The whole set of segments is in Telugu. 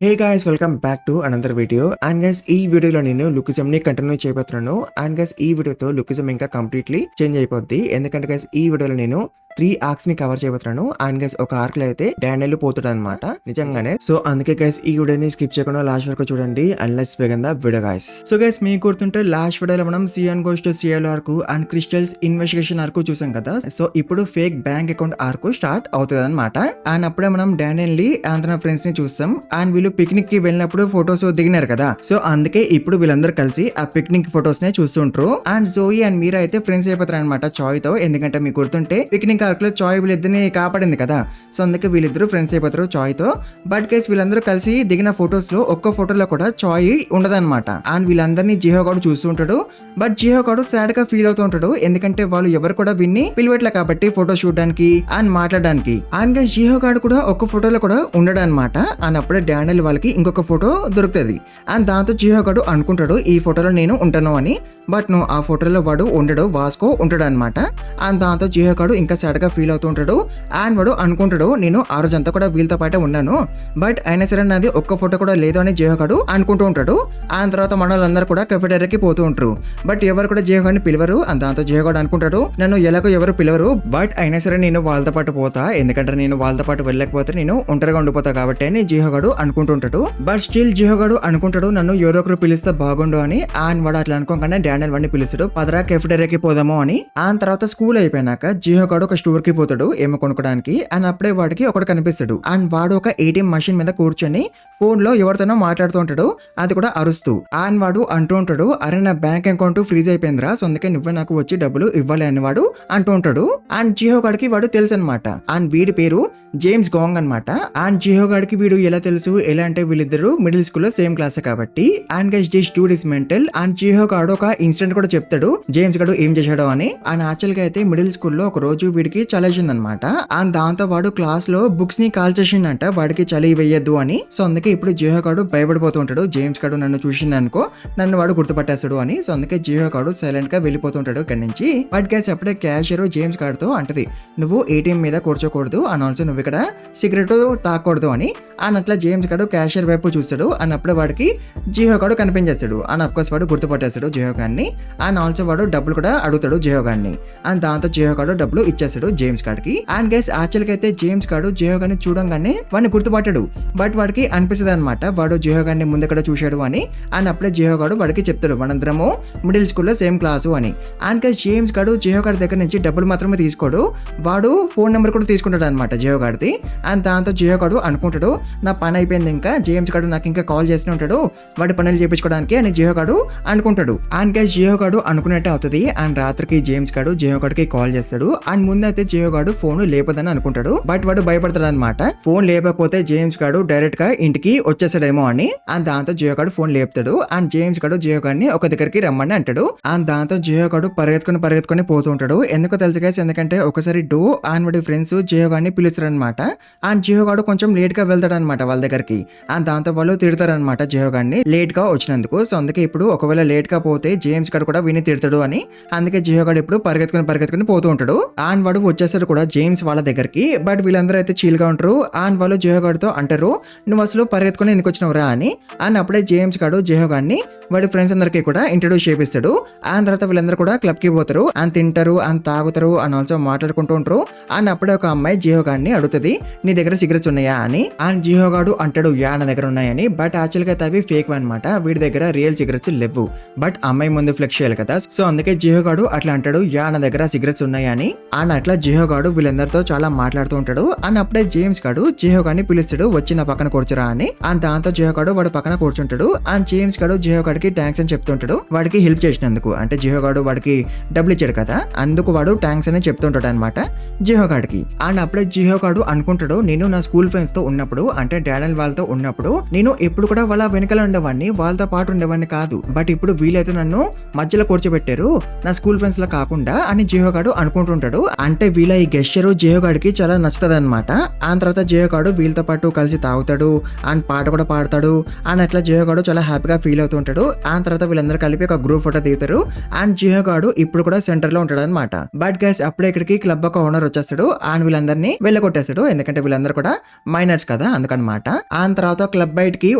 Hey guys welcome back to another video. And guys ఈ వీడియోలో నేను లుకిజం ని కంటిన్యూ చేయబోతున్నాను. అండ్ గైస్ ఈ వీడియోతో లుకిజం ఇంకా కంప్లీట్లీ చేంజ్ అయిపోద్ది. ఎందుకంటే గైస్ ఈ వీడియోలో నేను 3 ఆర్క్స్ ని కవర్ చేయబోతున్నాను. అండ్ గైస్ ఒక ఆర్క్ లో అయితే డానియల్ పోతాడు అనమాట నిజంగానే. సో అందుకే గైస్ ఈ వీడియోని స్కిప్ చేయకుండా లాస్ట్ వరకు చూడండి. And let's begin the video guys. So guys మీకు గుర్తుంటే లాస్ట్ వీడియోలో మనం cyan goes to CL arc and crystals investigation arc చూసాం కదా. సో ఇప్పుడు fake bank account arc start అవుతుంది అనమాట. అండ్ అప్పుడే మనం డానియల్ ని అండ్ తన ఫ్రెండ్స్ ని చూస్తాం. అండ్ వీళ్ళు పిక్నిక్ కి వెళ్ళినప్పుడు ఫొటోస్ దిగినారు కదా. సో అందుకే ఇప్పుడు వీళ్ళందరూ కలిసి ఆ పిక్నిక్ ఫొటోస్ నే చూస్తుంటారు. అండ్ జోయి అండ్ మీరా అయితే ఫ్రెండ్స్ అయిపోతారు అనమాట చాయ్ తో. ఎందుకంటే మీకు గుర్తుంటే పిక్నిక్ ఆర్క్ లో చాయ్ వీళ్ళిద్దరిని కాపాడింది కదా. సో అందుకే వీళ్ళిద్దరు ఫ్రెండ్స్ అయిపోతారు చాయ్ తో. బట్ కేస్ వీళ్ళందరూ కలిసి దిగిన ఫొటోస్ లో ఒక్క ఫోటోలో కూడా చాయ్ ఉండదన్నమాట. అండ్ వీళ్ళందరినీ జిహో గాడు చూస్తుంటాడు. బట్ జిహో గాడు సాడ్ గా ఫీల్ అవుతూ ఉంటాడు. ఎందుకంటే వాళ్ళు ఎవరు కూడా విన్ని పిలువట్లే కాబట్టి ఫోటో చూడడానికి అండ్ మాట్లాడడానికి. అండ్ జిహో గాడు కూడా ఒక్క ఫోటోలో కూడా ఉండడు అనమాట. అండ్ అప్పుడే డానియల్ వాళ్ళకి ఇంకొక ఫోటో దొరుకుతుంది. అండ్ దాంతో జిహో గాడు అనుకుంటాడు ఈ ఫోటోలో నేను ఉంటాను అని. బట్ నువ్వు ఆ ఫోటోలో వాడు ఉండడు, వాస్కో ఉంటాడు అనమాట. అండ్ దాంతో జిహో గాడు ఇంకా సాడ్ గా ఫీల్ అవుతూ ఉంటాడు. అండ్ వాడు అనుకుంటాడు నేను ఆ రోజంతా కూడా వీళ్ళతో పాటే ఉన్నాను, బట్ అయినా సరే నాది ఒక్క ఫోటో కూడా లేదు అని జిహో గాడు అనుకుంటూ ఉంటాడు. అండ్ తర్వాత మనోళ్ళందరూ కూడా కెఫెటేరియాకి పోతూ ఉంటారు. బట్ ఎవరు కూడా జిహో గాడిని పిలవరు. అండ్ దాంతో జిహో గాడు అనుకుంటాడు నన్ను ఎలాగో ఎవరు పిలవరు, బట్ అయినా సరే నేను వాళ్ళతో పాటు పోతా, ఎందుకంటే నేను వాళ్ళతో పాటు వెళ్ళకపోతే నేను ఒంటరిగా ఉండిపోతా కాబట్టి అని జిహో గాడు అనుకుంటుంటాడు. బట్ స్టిల్ జిహో గాడు అనుకుంటాడు నన్ను ఎవరో ఒకరు పిలిస్తే బాగుండు అని. అండ్ వాడు అట్లా అనుకోగానే డానియల్ వాడిని పిలుస్తాడు, పదరా కెఫెటేరియాకి పోదాము అని. అండ్ తర్వాత స్కూల్ అయిపోయినాక జిహో గాడు ఒక స్టోర్ కి పోతాడు ఏమో కొనుక్కోడానికి. అండ్ అప్పుడే వాడికి ఒకటి కనిపిస్తాడు. అండ్ వాడు ఒక ఏటీఎం మషిన్ మీద కూర్చొని ఫోన్ లో ఎవరితోనో మాట్లాడుతూ ఉంటాడు, అది కూడా అరుస్తూ. అండ్ వాడు అంటూ ఉంటాడు అరే నా బ్యాంక్ అకౌంట్ ఫ్రీజ్ అయిపోయిందిరా, సో అందుకే నువ్వే నాకు వచ్చి డబ్బులు ఇవ్వాలి అని వాడు అంటూ ఉంటాడు. అండ్ జిహో గాడికి వాడు తెలుసు అనమాట. అండ్ వీడి పేరు జేమ్స్ గాంగ్ అనమాట. అండ్ జిహో గాడికి వీడు ఎలా తెలుసు, ఎలా అంటే వీళ్ళిద్దరు మిడిల్ స్కూల్ లో సేమ్ క్లాస్ కాబట్టి. And guys this dude is mental. And Jiho గాడు ఒక ఇన్సిడెంట్ కూడా చెప్తాడు జేమ్స్ గాడు ఏం చేశాడో అని. అండ్ యాక్చువల్ గా అయితే మిడిల్ స్కూల్లో ఒక రోజు వీడికి చలేసింది అనమాట. అండ్ దాంతో వాడు క్లాస్ లో బుక్స్ ని కాల్ చేసిందంట వాడికి చలి వేయద్దు అని. సో అందుకే ఇప్పుడు జిహో గాడు భయపడిపోతూ ఉంటాడు, జేమ్స్ గాడు నన్ను చూసింది అనుకో నన్ను వాడు గుర్తుపట్టేస్తాడు అని. సో అందుకే జిహో గాడు సైలెంట్ గా వెళ్ళిపోతుంటాడు ఇక్కడి నుంచి. బట్ గైస్ అప్పుడే క్యాషియర్ జేమ్స్ గాడితో అంటది నువ్వు ఏటీఎం మీద కూర్చోకూడదు అండ్ ఆల్సో నువ్వు ఇక్కడ సిగరెట్ తాకూడదు అని. అండ్ అట్లా జేమ్స్ గాడు క్యాషియర్ వైపు చూస్తాడు. అండ్ అప్పుడే వాడికి జిహో గాడు కనిపించేస్తాడు. అండ్ అఫ్ కోర్స్ వాడు గుర్తుపట్టేస్తాడు జిహో గాడిని. అండ్ ఆల్సో వాడు డబ్బులు కూడా అడుగుతాడు జిహో గాడిని. అండ్ దాంతో జిహో గాడు డబ్బులు ఇచ్చేస్తాడు జేమ్స్ గాడికి. అండ్ గైస్ యాక్చువల్ గా అయితే జేమ్స్ గాడు జిహో గాడిని చూడంగానే వాడిని గుర్తుపట్టాడు. బట్ వాడికి అనిపిస్తుంది అనమాట వాడు జిహో గాడిని ముందెక్కడ చూశాడు అని. అండ్ అప్పుడే జిహో గాడు వాడికి చెప్తాడు మనందరము మిడిల్ స్కూల్లో సేమ్ క్లాసు అని. అండ్ గైస్ జేమ్స్ గాడు జిహో గాడి దగ్గర నుంచి డబ్బులు మాత్రమే తీసుకోడు, వాడు ఫోన్ నెంబర్ కూడా తీసుకుంటాడు అనమాట జిహో గాడిది. అండ్ దాంతో జిహో గాడు అనుకుంటాడు నా పని అయిపోయింది, ఇంకా జేమ్స్ గాడు నాకు ఇంకా కాల్ చేస్తూ ఉంటాడు వాడి పనులు చేయించుకోవడానికి అని జిహో గాడు అనుకుంటాడు. అండ్ గైస్ జిహో గాడు అనుకున్నట్టే అవుతుంది. అండ్ రాత్రికి జేమ్స్ గాడు జిహో గాడికి కాల్ చేస్తాడు. అండ్ ముందైతే జిహో గాడు ఫోన్ లేపదని అనుకుంటాడు, బట్ వాడు భయపడతాడు అనమాట ఫోన్ లేకపోతే జేమ్స్ గాడు డైరెక్ట్ గా ఇంటికి వచ్చేసాడేమో అని. అండ్ దాంతో జిహో గాడు ఫోన్ లేపుతాడు. అండ్ జేమ్స్ గాడు జిహో గాడిని ఒక దగ్గరికి రమ్మని అంటాడు. అండ్ దాంతో జిహో గాడు పరిగెత్తుకొని పోతూ ఉంటాడు. ఎందుకో తెలుసు గైస్, ఎందుకంటే ఒకసారి డో అండ్ వాడి ఫ్రెండ్స్ జిహో గాడిని పిలుస్తారు అనమాట. అండ్ జిహో గాడు కొంచెం లేట్ గా వెళ్తాడు అనమాట వాళ్ళ దగ్గరికి. అండ్ దాంతో వాళ్ళు తిడతారనమాట జిహో గాడిని లేట్ గా వచ్చినందుకు. సో అందుకే ఇప్పుడు ఒకవేళ లేట్ గా పోతే జేమ్స్ గాడు కూడా విని తిడతాడు అని. అందుకే జిహో గాడు ఇప్పుడు పరిగెత్తుకొని పోతూ ఉంటాడు. అండ్ వాడు వచ్చేసాడు కూడా జేమ్స్ వాళ్ళ దగ్గరికి. బట్ వీళ్ళందరూ అయితే చీల్ గా ఉంటారు. అండ్ వాళ్ళు జిహో గాడితో అంటారు నువ్వు అసలు పరిగెత్తుకొని ఎందుకు వచ్చినవురా అని. అండ్ అప్పుడే జేమ్స్ గాడు జిహో గాడిని వాడి ఫ్రెండ్స్ అందరికి కూడా ఇంట్రడ్యూస్ చేపిస్తాడు. అండ్ తర్వాత వీళ్ళందరూ కూడా క్లబ్ కి పోతారు. అండ్ తింటారు అండ్ తాగుతారు అండ్ ఆల్సో మాట్లాడుకుంటూ ఉంటారు. అండ్ అప్పుడే ఒక అమ్మాయి జిహో గాడిని అడుగుతుంది నీ దగ్గర సిగరెట్స్ ఉన్నాయా అని. అండ్ జిహో గాడు అంటాడు యా నా దగ్గర ఉన్నాయని. బట్ యాక్చువల్ గా అవి ఫేక్ అనమాట, వీడి దగ్గర రియల్ సిగరెట్స్ లేవు. బట్ అమ్మాయి ముందు ఫ్లెక్స్ చేయాలి కదా, సో అందుకే జిహో గాడు అట్లా అంటాడు యా నా దగ్గర సిగరెట్స్ ఉన్నాయని. అండ్ అట్లా జిహో గాడు వీళ్ళందరితో చాలా మాట్లాడుతూ ఉంటాడు. అండ్ అప్పుడే జేమ్స్ గాడు జిహో గాడిని పిలుస్తాడు వచ్చి నా పక్కన కూర్చోరా అని. అండ్ దాంతో జిహో గాడు వాడు పక్కన కూర్చుంటాడు. అండ్ జేమ్స్ గాడు జిహో గాడికి థ్యాంక్స్ అని చెప్తుంటాడు వాడికి హెల్ప్ చేసినందుకు. అంటే జిహో గాడు వాడికి డబ్బులు ఇచ్చాడు కదా, అందుకు వాడు థ్యాంక్స్ అని చెప్తుంటాడు అనమాట జిహో గాడికి. అండ్ అప్పుడే జిహో గాడు అనుకుంటాడు నేను నా స్కూల్ ఫ్రెండ్స్ తో ఉన్నప్పుడు అంటే డానియల్ వాళ్ళతో ఉన్నప్పుడు నేను ఎప్పుడు కూడా వాళ్ళ వెనకాల ఉండేవాడిని, వాళ్ళతో పాటు ఉండేవాడిని కాదు. బట్ ఇప్పుడు వీలైతే నన్ను మధ్యలో కూర్చోబెట్టారు నా స్కూల్ ఫ్రెండ్స్ లా కాకుండా అని జిహో గాడు అనుకుంటుంటాడు. అండ్ అంటే వీళ్ళ ఈ గెస్చర్ జియో గాడికి చాలా నచ్చుతుంది అనమాట. ఆ తర్వాత జియో గాడు వీళ్ళతో పాటు కలిసి తాగుతాడు అండ్ పాట కూడా పాడతాడు అండ్ అట్లా జియో గాడు చాలా హ్యాపీగా ఫీల్ అవుతుంటాడు. ఆ తర్వాత వీళ్ళందరూ కలిపి ఒక గ్రూప్ ఫోటో దిగుతారు అండ్ జియో గాడు ఇప్పుడు కూడా సెంటర్ లో ఉంటాడు అనమాట. బట్ గైస్ అప్పుడే ఇక్కడికి క్లబ్ ఒక ఓనర్ వచ్చేస్తాడు అండ్ వీళ్ళందరినీ వెళ్ళగొట్టేస్తాడు, ఎందుకంటే వీళ్ళందరూ కూడా మైనర్స్ కదా అందుకనమాట. ఆ తర్వాత క్లబ్ బయటికి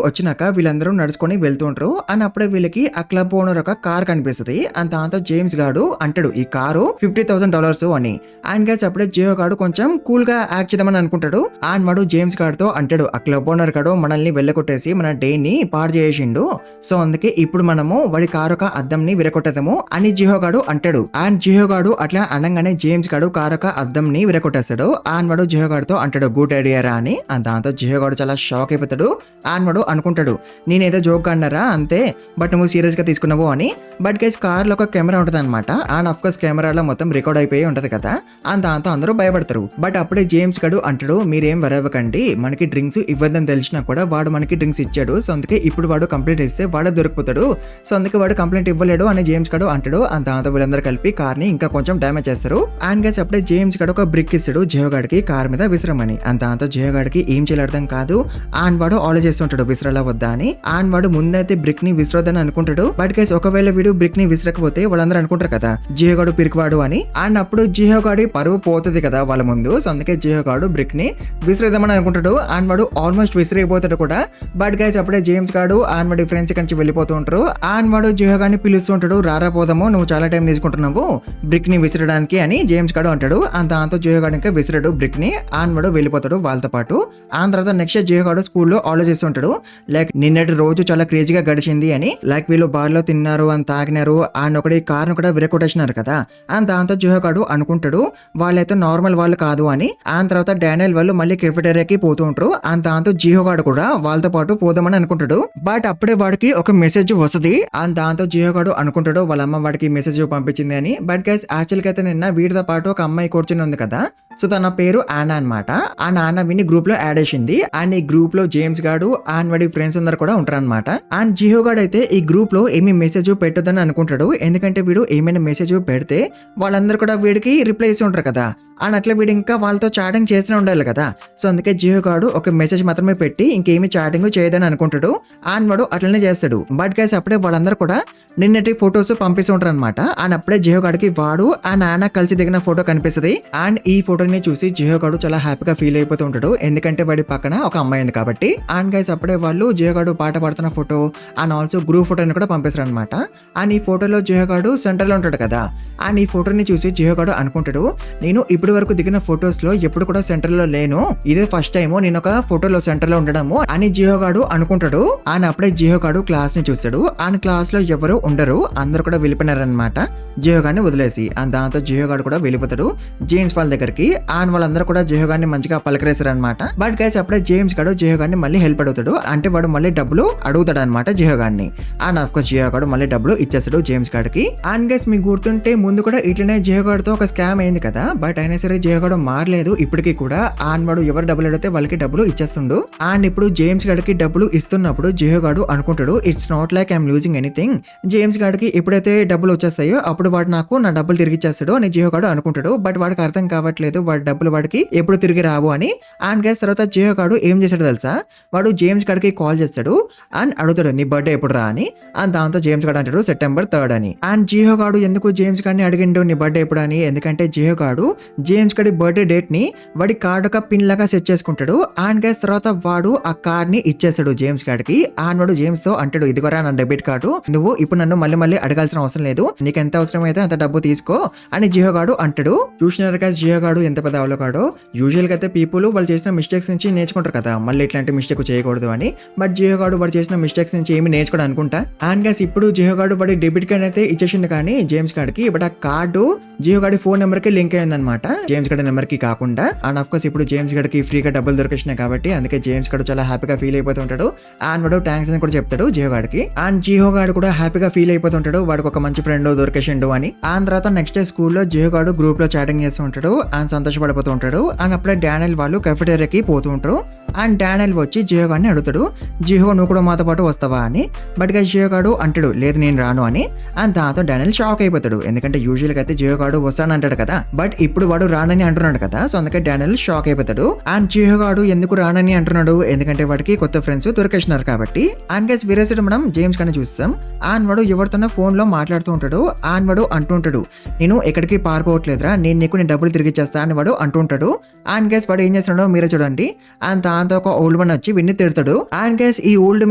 వచ్చినాక వీళ్ళందరూ నడుచుకొని వెళ్తూ ఉంటారు అండ్ అప్పుడే వీళ్ళకి ఆ క్లబ్ ఓనర్ ఒక కార్ కనిపిస్తుంది. అండ్ దాంతో జేమ్స్ గాడు అంటాడు ఈ కారు $50,000 అని. అండ్ గైస్ అప్పుడే జియో గాడు కొంచెం కూల్ గా యాక్ట్ చేద్దామని అనుకుంటాడు అండ్ వాడు జేమ్స్ గాడితో అంటాడు ఆ క్లబ్ ఓనర్ గాడు మనల్ని వెళ్ళగొట్టేసి మన డే ని పాడు చేసిండు, సో అందుకే ఇప్పుడు మనము వాడి కారు ఒక అద్దం ని విరగొట్టేద్దాము అని జియో గాడు అంటాడు. అండ్ జియో గాడు అట్లా అనగానే జేమ్స్ గాడు కారు ఒక అద్దం ని విరగొట్టేస్తాడు అండ్ వాడు జియో గాడితో అంటాడు గుడ్ ఐడియా రా అని. అండ్ దాంతో జియో గాడు చాలా షాక్ అయిపోతాడు అండ్ వాడు అనుకుంటాడు నేనేదో జోక్ అన్నారా అంతే, బట్ నువ్వు సీరియస్ గా తీసుకున్నావు అని. బట్ గైస్ కార్ లో ఒక కెమెరా ఉంటుంది అనమాట అండ్ అఫ్ కోర్స్ కెమెరాలో మొత్తం రికార్డ్ అయిపోయి ఉంటది కదా. అండ్ దాంతో అందరూ భయపడతారు. బట్ అప్పుడే జేమ్స్ గాడు అంటాడు మీరేం వరవకండి, మనకి డ్రింక్స్ ఇవ్వద్దని తెలిసినా కూడా వాడు మనకి డ్రింక్స్ ఇచ్చాడు, సో అందుకే ఇప్పుడు వాడు కంప్లైంట్ ఇస్తే వాడే దొరికిపోతాడు, సో అందుకే వాడు కంప్లైంట్ ఇవ్వలేడు అని జేమ్స్ గాడు అంటాడు. అండ్ దాంతో వీళ్ళందరూ కలిపి కార్ ని ఇంకా కొంచెం డ్యామేజ్ చేస్తారు. అండ్ గైస్ అప్పుడే జేమ్స్ గాడు ఒక బ్రిక్ ఇస్తాడు జియో గాడికి కార్ మీద విసిరమని. అండ్ దాంతో జియో గాడికి ఏం చేయాలి అర్థం కాదు అండ్ వాడు ఆలోచిస్తుంటాడు విసిరలా వద్దా అని. అండ్ వాడు ముందైతే బ్రిక్ ని విసిరొద్దని అనుకుంటాడు. బట్ గైస్ ఒకవేళ వీడు బ్రిక్ ని విసిరకపోతే వాళ్ళందరూ అనుకుంటారు కదా జియో గాడు పిరికివాడు అని. అండ్ అప్పుడు జియో గాడి పరువు పోతుంది కదా వాళ్ళ ముందు, సో అందుకే జియో గాడు బ్రిక్ ని విసిరేద్దామని అనుకుంటాడు అండ్ వాడు ఆల్మోస్ట్ విసిరైపోతాడు కూడా. బట్ గైస్ అప్పుడే జేమ్స్ గాడు అండ్ వాడి ఫ్రెండ్స్ నుంచి వెళ్ళిపోతూ ఉంటారు అండ్ వాడు జియో గాడిని పిలుస్తూ ఉంటాడు రారా పోదాము, నువ్వు చాలా టైం తీసుకుంటున్నావు బ్రిక్ ని విసిరడానికి అని జేమ్స్ గాడు అంటాడు. అండ్ దాంతో జియో గాడు ఇంకా విసిరాడు బ్రిక్ ని అండ్ వాడు వెళ్ళిపోతాడు వాళ్ళతో పాటు. ఆ తర్వాత నెక్స్ట్ జియో గాడు స్కూల్లో ఆలోచిస్తుంటాడు లైక్ నిన్నటి రోజు చాలా క్రేజీగా గడిచింది అని, లైక్ వీళ్ళు బార్ లో తిన్నారు అని తాగినారు అండ్ ఒకటి కార్ ను కూడా విరగొట్టేసినారు కదా. అండ్ దాంతో జియో గాడు అనుకుంటాడు వాళ్ళైతే నార్మల్ వాళ్ళు కాదు అని. ఆ తర్వాత డానియల్ వాళ్ళు మళ్ళీ కెఫెటేరియాకి పోతూ ఉంటారు అండ్ దాంతో జియో గాడు కూడా వాళ్ళతో పాటు పోదామని అనుకుంటాడు. బట్ అప్పుడే వాడికి ఒక మెసేజ్ వస్తుంది అండ్ దాంతో జియో గాడు అనుకుంటాడు వాళ్ళ అమ్మ వాడికి మెసేజ్ పంపించింది అని. బట్ గైస్ యాక్చువల్ గా అయితే నిన్న వీడితో పాటు ఒక అమ్మాయి కూర్చొని ఉంది కదా, సో తన పేరు ఆనా అనమాట. ఆ నాన్న విని గ్రూప్ లో యాడ్ చేసింది అండ్ ఈ గ్రూప్ లో జేమ్స్ గాడు అండ్ వాడి ఫ్రెండ్స్ అందరు కూడా ఉంటారు అనమాట. అండ్ జియో గాడు అయితే ఈ గ్రూప్ లో ఏమి మెసేజ్ పెట్టదని అనుకుంటాడు, ఎందుకంటే వీడు ఏమైనా మెసేజ్ పెడితే వాళ్ళందరూ కూడా వీడికి రిప్లై చేసి ఉంటారు కదా అండ్ అట్లా వీడు ఇంకా వాళ్ళతో చాటింగ్ చేస్తూనే ఉండాలి కదా, సో అందుకే జియో గాడు ఒక మెసేజ్ మాత్రమే పెట్టి ఇంకేమి చాటింగ్ చేయదని అనుకుంటాడు అండ్ వాడు అట్లనే చేస్తాడు. బట్ గైస్ అప్పుడే వాళ్ళందరూ కూడా నిన్నటి ఫొటోస్ పంపిస్తూ ఉంటారు అనమాట. అండ్ అప్పుడే జియో గాడికి వాడు ఆ నాన్న కలిసి దిగిన ఫోటో కనిపిస్తుంది అండ్ ఈ ఫోటోని చూసి జియో గాడు చాలా హ్యాపీగా ఫీల్ అయిపోతూ ఉంటాడు, ఎందుకంటే వాడి పక్కన ఒక అమ్మాయి ఉంది కాబట్టి. అండ్ గైస్ అప్పుడే వాళ్ళు జియో గాడు పాట పాడుతున్న ఫోటో అండ్ ఆల్సో గ్రూప్ ఫోటోని కూడా పంపిస్తారు అనమాట. అండ్ ఈ ఫోటోలో జియో గాడు సెంటర్ లో ఉంటాడు కదా అండ్ ఈ ఫోటోని చూసి జియో గాడు అనుకుంటాడు నేను ఇప్పుడు వరకు దిగిన ఫొటోస్ లో ఎప్పుడు కూడా సెంటర్ లో లేను, ఇదే ఫస్ట్ టైం నేను ఒక ఫోటోలో సెంటర్ లో ఉండడము అని జియో గాడు అనుకుంటాడు. అండ్ అప్పుడే జియో గాడు క్లాస్ ని చూస్తాడు అండ్ క్లాస్ లో ఎవరు ఉండరు, అందరు కూడా వెళ్ళిపోయినారనమాట జియో గాడిని వదిలేసి. అండ్ దాంతో జియో గాడు కూడా వెళ్ళిపోతాడు జేమ్స్ వాళ్ళ దగ్గరికి అండ్ వాళ్ళందరూ కూడా జియో గాడిని మంచిగా పలకరేశారు అనమాట. బట్ గైస్ అప్పుడే జేమ్స్ గాడు జియో గాడిని మళ్ళీ హెల్ప్ అడుగుతాడు, అంటే వాడు మళ్ళీ డబ్బులు అడుగుతాడు అనమాట జియో గాడిని. అండ్ ఆఫ్ కోర్స్ జియో గాడు మళ్ళీ డబ్బులు ఇచ్చేస్తాడు జేమ్స్ గాడికి. అండ్ గైస్ మీకు గుర్తుంటే ముందు కూడా ఇట్లనే జియో గాడితో ఒక స్కామ్ అయింది కదా, బట్ అయినా సరే జియో గాడు మారలేదు ఇప్పటికీ కూడా. అండ్ వాడు ఎవరు డబ్బులు అడిగితే వాళ్ళకి డబ్బులు ఇచ్చేస్తుండు. అండ్ ఇప్పుడు జేమ్స్ గాడికి డబ్బులు ఇస్తున్నప్పుడు జియో గాడు అనుకుంటాడు it's not like I'm losing anything, James గాడికి ఎప్పుడైతే డబ్బులు వచ్చేస్తాయో అప్పుడు వాడు నాకు నా డబ్బులు తిరిగి ఇచ్చేస్తాడు అని జియో గాడు అనుకుంటాడు. బట్ వాడికి అర్థం కావట్లేదు వాడి డబ్బులు వాడికి ఎప్పుడు తిరిగి రావు అని. అండ్ గైస్ తర్వాత జియో గాడు ఏం చేశాడు తెలుసా, వాడు జేమ్స్ గాడికి కాల్ చేస్తాడు అండ్ అడుగుతాడు నీ బర్త్డే ఎప్పుడు రా అని. అండ్ దాంతో జేమ్స్ గాడు అంటాడు September 3rd అని. అండ్ జియో గాడు ఎందుకు జేమ్స్ గాడిని అడిగిండు నీ బర్త్డే ఎప్పుడు అని, ఎందుకంటే జియో గాడు జేమ్స్ గాడి బర్త్డే డేట్ ని వాడి కార్డ్ ఒక పిన్ లాగా సెట్ చేసుకుంటాడు. అండ్ గైస్ తర్వాత వాడు ఆ కార్డ్ ని ఇచ్చేస్తాడు జేమ్స్ గాడికి. అండ్ వాడు జేమ్స్ తో అంటాడు ఇదిగోరా నా డెబిట్ కార్డు, నువ్వు ఇప్పుడు నన్ను మళ్ళీ అడగాల్సిన అవసరం లేదు, నీకు ఎంత అవసరం అయితే అంత డబ్బు తీసుకో అని జియో గాడు అంటాడు. చూసినారు కదా జియో గాడు ఎంత పెద్ద అవలోకాడో. యూజువల్ గా అయితే పీపుల్ వాళ్ళు చేసిన మిస్టేక్స్ నుంచి నేర్చుకుంటారు కదా మళ్ళీ ఇట్లాంటి మిస్టేక్ చేయకూడదు అని. బట్ జియో గాడు వాడు చేసిన మిస్టేక్స్ నుంచి ఏమి నేర్చుకోవడం అనుకుంటా. అండ్ గైస్ ఇప్పుడు జియో గాడు వాడి డెబిట్ కార్డ్ అయితే ఇచ్చేసిండు కానీ జేమ్స్ గాడికి, బట్ ఆ కార్డు జియో గాడి ఫోన్ నెంబర్ కి లింక్ అయింది అనమాట జేమ్స్ గాడి నెంబర్ కి కాకుండా. అండ్ ఆఫ్ కోర్స్ ఇప్పుడు జేమ్స్ గాడికి ఫ్రీగా డబ్బులు దొరికినాయి కాబట్టి అందుకే జేమ్స్ గాడు చాలా హ్యాపీగా ఫీల్ అయిపోతూ ఉంటాడు. అండ్ వాడు థ్యాంక్స్ అని కూడా చెప్తాడు జియో గాడికి. అండ్ జియో గాడు కూడా హ్యాపీగా ఫీల్ అయిపోతుంటాడు వాడికి ఒక మంచి ఫ్రెండ్ దొరికేసిండు అని. అండ్ తర్వాత నెక్స్ట్ డే స్కూల్లో జియో గాడు గ్రూప్ లో చాటింగ్ చేస్తూ ఉంటాడు అండ్ సంతోషపడిపోతూ ఉంటాడు. అండ్ అప్పుడే డానియల్ వాళ్ళు కెఫెటేరియాకి పోతూ ఉంటారు. అండ్ డానియల్ వచ్చి జిహో గాడిని అడుగుతాడు, జిహో నువ్వు కూడా మాతో పాటు వస్తావా అని. బట్ గైస్ జిహో గాడు అంటాడు లేదు నేను రాను అని. అండ్ దాంతో డానియల్ షాక్ అయిపోతాడు, ఎందుకంటే యూజువల్ గా అయితే జిహో గాడు వస్తాను అంటాడు కదా, బట్ ఇప్పుడు వాడు రానని అంటున్నాడు కదా, సో అందుకే డానియల్ షాక్ అయిపోతాడు. అండ్ జిహో గాడు ఎందుకు రానని అంటున్నాడు, ఎందుకంటే వాడికి కొత్త ఫ్రెండ్స్ దొరికేసినారు కాబట్టి. అండ్ గైస్ వేరే సైడ్ మనం జేమ్స్ గాని చూస్తాం. అండ్ వాడు ఎవరితోనో ఫోన్ లో మాట్లాడుతూ ఉంటాడు. అండ్ వాడు అంటుంటాడు నేను ఎక్కడికి పారిపోవట్లేదురా, నేను నీకు నేను డబ్బులు తిరిగి ఇచ్చేస్తా అని వాడు అంటుంటాడు. అండ్ గైస్ వాడు ఏం చేస్తున్నాడో మీరే చూడండి. అండ్ దాంతో ఒక ఓల్డ్ మ్యాన్ వచ్చి విన్ని తిడతాడు. అండ్ గైస్ ఈ ఓల్డ్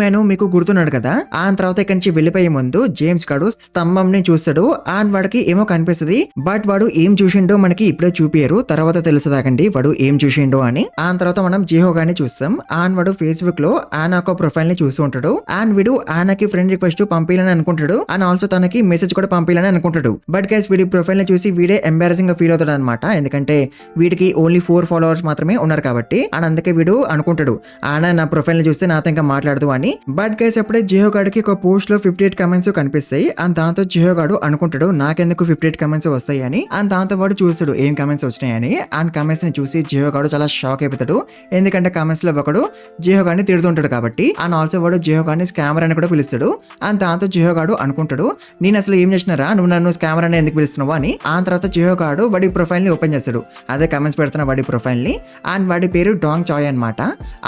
మ్యాన్ మీకు గుర్తున్నాడు కదా. అండ్ తర్వాత ఇక్కడి నుంచి వెళ్ళిపోయే ముందు జేమ్స్ గాడు స్తంభం ని చూస్తాడు. అండ్ వాడికి ఏమో కనిపిస్తుంది, బట్ వాడు ఏం చూసిండో మనకి ఇప్పుడే చూపియరు, తర్వాత తెలుసుదాకండి వాడు ఏం చూసిండో అని. అండ్ తర్వాత మనం జిహో గాని చూస్తాం. అండ్ వాడు ఫేస్బుక్ లో ఆనా ఒక ప్రొఫైల్ ని చూస్తూ ఉంటాడు. అండ్ వీడు ఆనాకి ఫ్రెండ్ రిక్వెస్ట్ పంపించాలని అనుకుంటాడు. అండ్ ఆల్సో తనకి మెసేజ్ కూడా పంపించాలని అనుకుంటాడు. బట్ గైస్ వీడి ప్రొఫైల్ ని చూసి వీడే ఎంబారసింగ్ గా ఫీల్ అవుతాడు అనమాట, ఎందుకంటే వీడికి ఓన్లీ 4 ఫాలోవర్స్ మాత్రమే ఉన్నారు కాబట్టి. అండ్ అందుకే వీడు అనుకుంటాడు ఆనా నా ప్రొఫైల్ ని చూస్తే నాతో ఇంకా మాట్లాడదు అని. బట్ గైస్ అప్పుడే జిహో గాడికి ఒక పోస్ట్ లో 58 కమెంట్స్ కనిపిస్తాయి. అండ్ దాంతో జిహో గాడు అనుకుంటాడు నాకెందుకు 58 కమెంట్స్ వస్తాయి అని. అండ్ దాంతో వాడు చూస్తాడు ఏం కమెంట్స్ వచ్చినాయని. అండ్ కమెంట్స్ ని చూసి జిహో గాడు చాలా షాక్ అయిపోతాడు, ఎందుకంటే కమెంట్స్ లో ఒకడు జిహో గాడిని తిడుతుంటాడు కాబట్టి. అండ్ ఆల్సో వాడు జిహో గాడిని స్కామర్ అని కూడా పిలుస్తాడు. అండ్ దాంతో జిహో గాడు అనుకుంటాడు నేను అసలు ఏం చేసినారా, నువ్వు నన్ను స్కామర్ అని ఎందుకు పిలుస్తున్నావు అని. ఆ తర్వాత జిహో గాడు వాడి ప్రొఫైల్ ని ఓపెన్ చేస్తాడు, అదే కమెంట్స్ పెడుతున్న వాడి ప్రొఫైల్ ని. అండ్ వాడి పేరు డాంగ్ చాయ్ అనమాట.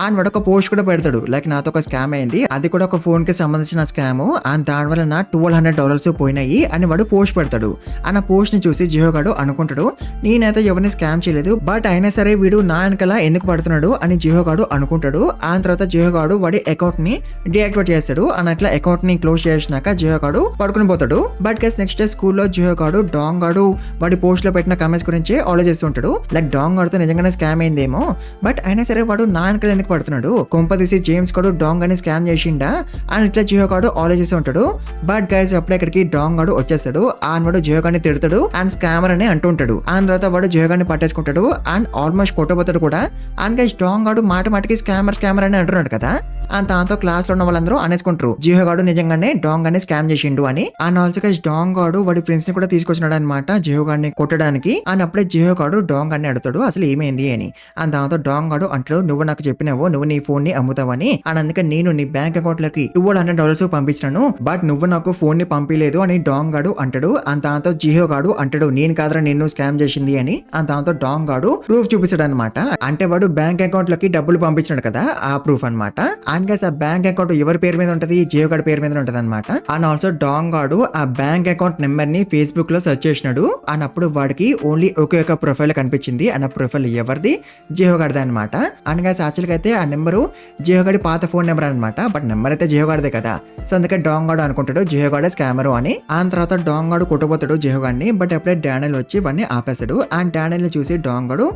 అండ్ వాడు ఒక పోస్ట్ కూడా పెడతాడు, లైక్ నాతో ఒక స్కామ్ అయింది, అది కూడా ఒక ఫోన్ కి సంబంధించిన స్కామ్, అండ్ దాని వల్ల నా $1200 పోయినాయి అని వాడు పోస్ట్ పెడతాడు. అన్న పోస్ట్ ని చూసి జిహో గాడు అనుకుంటాడు నేనైతే ఎవరిని స్కామ్ చేయలేదు, బట్ అయినా సరే వీడు నా వెనకాల ఎందుకు పడుతున్నాడు అని జిహో గాడు అనుకుంటాడు. ఆ తర్వాత జిహో గాడు వాడి అకౌంట్ ని డియాక్టివేట్ చేస్తాడు. అని అట్లా అకౌంట్ ని క్లోజ్ చేసినాక జిహో గాడు పడుకుని పోతాడు. బట్ గైస్ నెక్స్ట్ డే స్కూల్లో జిహో గాడు డాంగ్ గాడు వాడి పోస్ట్ లో పెట్టిన కమెంట్స్ గురించి ఆలోచిస్తుంటాడు, లైక్ డాంగ్ గాడితో నిజంగానే స్కామ్ అయిందేమో, బట్ అయినా సరే వాడు నా వెనకాల ఎందుకు పడుతున్నాడు, కొంపదీసి జేమ్స్ గాడు డాంగ్ అని స్కామ్ చేసిండా అని ఇట్లా జిహో గాడు ఆలోచిస్తూ ఉంటాడు. బట్ గైస్ అప్పుడే ఇక్కడికి డాంగ్ గాడు వచ్చేస్తాడు. అండ్ వాడు జిహో గాడిని తిడతాడు అండ్ స్కామర్ అని అంటుంటాడు. అండ్ తర్వాత వాడు జిహో గాడిని పట్టేసుకుంటాడు అండ్ ఆల్మోస్ట్ కొట్టబోతాడు కూడా. అండ్ గైస్ డాంగ్ గాడు మాటికి స్కామర్ అని అంటున్నాడు కదా. అండ్ దాంతో క్లాస్ లో ఉన్న వాళ్ళందరూ అనేసుకుంటారు జిహో గాడు నిజంగానే డాంగ్ అని స్కామ్ చేసిండు అని. అండ్ ఆల్సో గైస్ డాంగ్ గాడు వాడి ఫ్రెండ్స్ ని కూడా తీసుకొచ్చినాడు అనమాట జిహో గాడిని కొట్టడానికి. అండ్ అప్పుడే జిహో గాడు డాంగ్ అని అడుగుతాడు అసలు ఏమైంది అని. అండ్ దాంతో డాంగ్ గాడు అంటాడు నువ్వు నాకు చెప్పినావు నువ్వు నీ ఫోన్ ని అమ్ముతావని, అండ్ అందుకే నేను నీ బ్యాంక్ అకౌంట్ లోకి $1200 పంపించినాను, బట్ నువ్వు నాకు ఫోన్ ని పంపించలేదు అని డాంగ్ గాడు అంటాడు. అండ్ దాంతో జిహో గాడు అంటాడు నేను కాదరా నిన్ను స్కామ్ చేసింది అని. అండ్ దాంతో డాంగ్ గాడు ప్రూఫ్ చూపిస్తాడు అనమాట, అంటే వాడు బ్యాంక్ అకౌంట్ లోకి డబ్బులు పంపించాడు కదా ఆ ప్రూఫ్ అనమాట. అండ్ గైస్ ఆ బ్యాంక్ అకౌంట్ ఎవరి పేరు మీద ఉంటది, జిహో గాడి పేరు మీద ఉంటది అనమాట. అండ్ ఆల్సో డాంగ్ గాడు ఆ బ్యాంక్ అకౌంట్ నెంబర్ ని ఫేస్బుక్ లో సెర్చ్ చేసినాడు. అండ్ అప్పుడు వాడికి ఓన్లీ ఒకే ఒక ప్రొఫైల్ కనిపించింది. అండ్ ఆ ప్రొఫైల్ ఎవరిది, జిహో గాడిది అనమాట. అండ్ గైస్ యాక్చువల్గా అయితే ఆ నెంబరు జిహో గాడి పాత ఫోన్ నెంబర్ అనమాట, బట్ నెంబర్ అయితే జిహో గాడిదే కదా, సో అందుకే డాంగ్ గాడు అనుకుంటాడు జిహో గాడే స్కామర్ అని. ఆ తర్వాత డాంగ్ గాడు కొట్టబోతాడు జిహో గాడిని, బట్ ఎప్పుడే డానియల్ వచ్చి వాడిని ఆపేస్తాడు. అండ్ డానియల్ ని చూసి డాంగ్ గాడు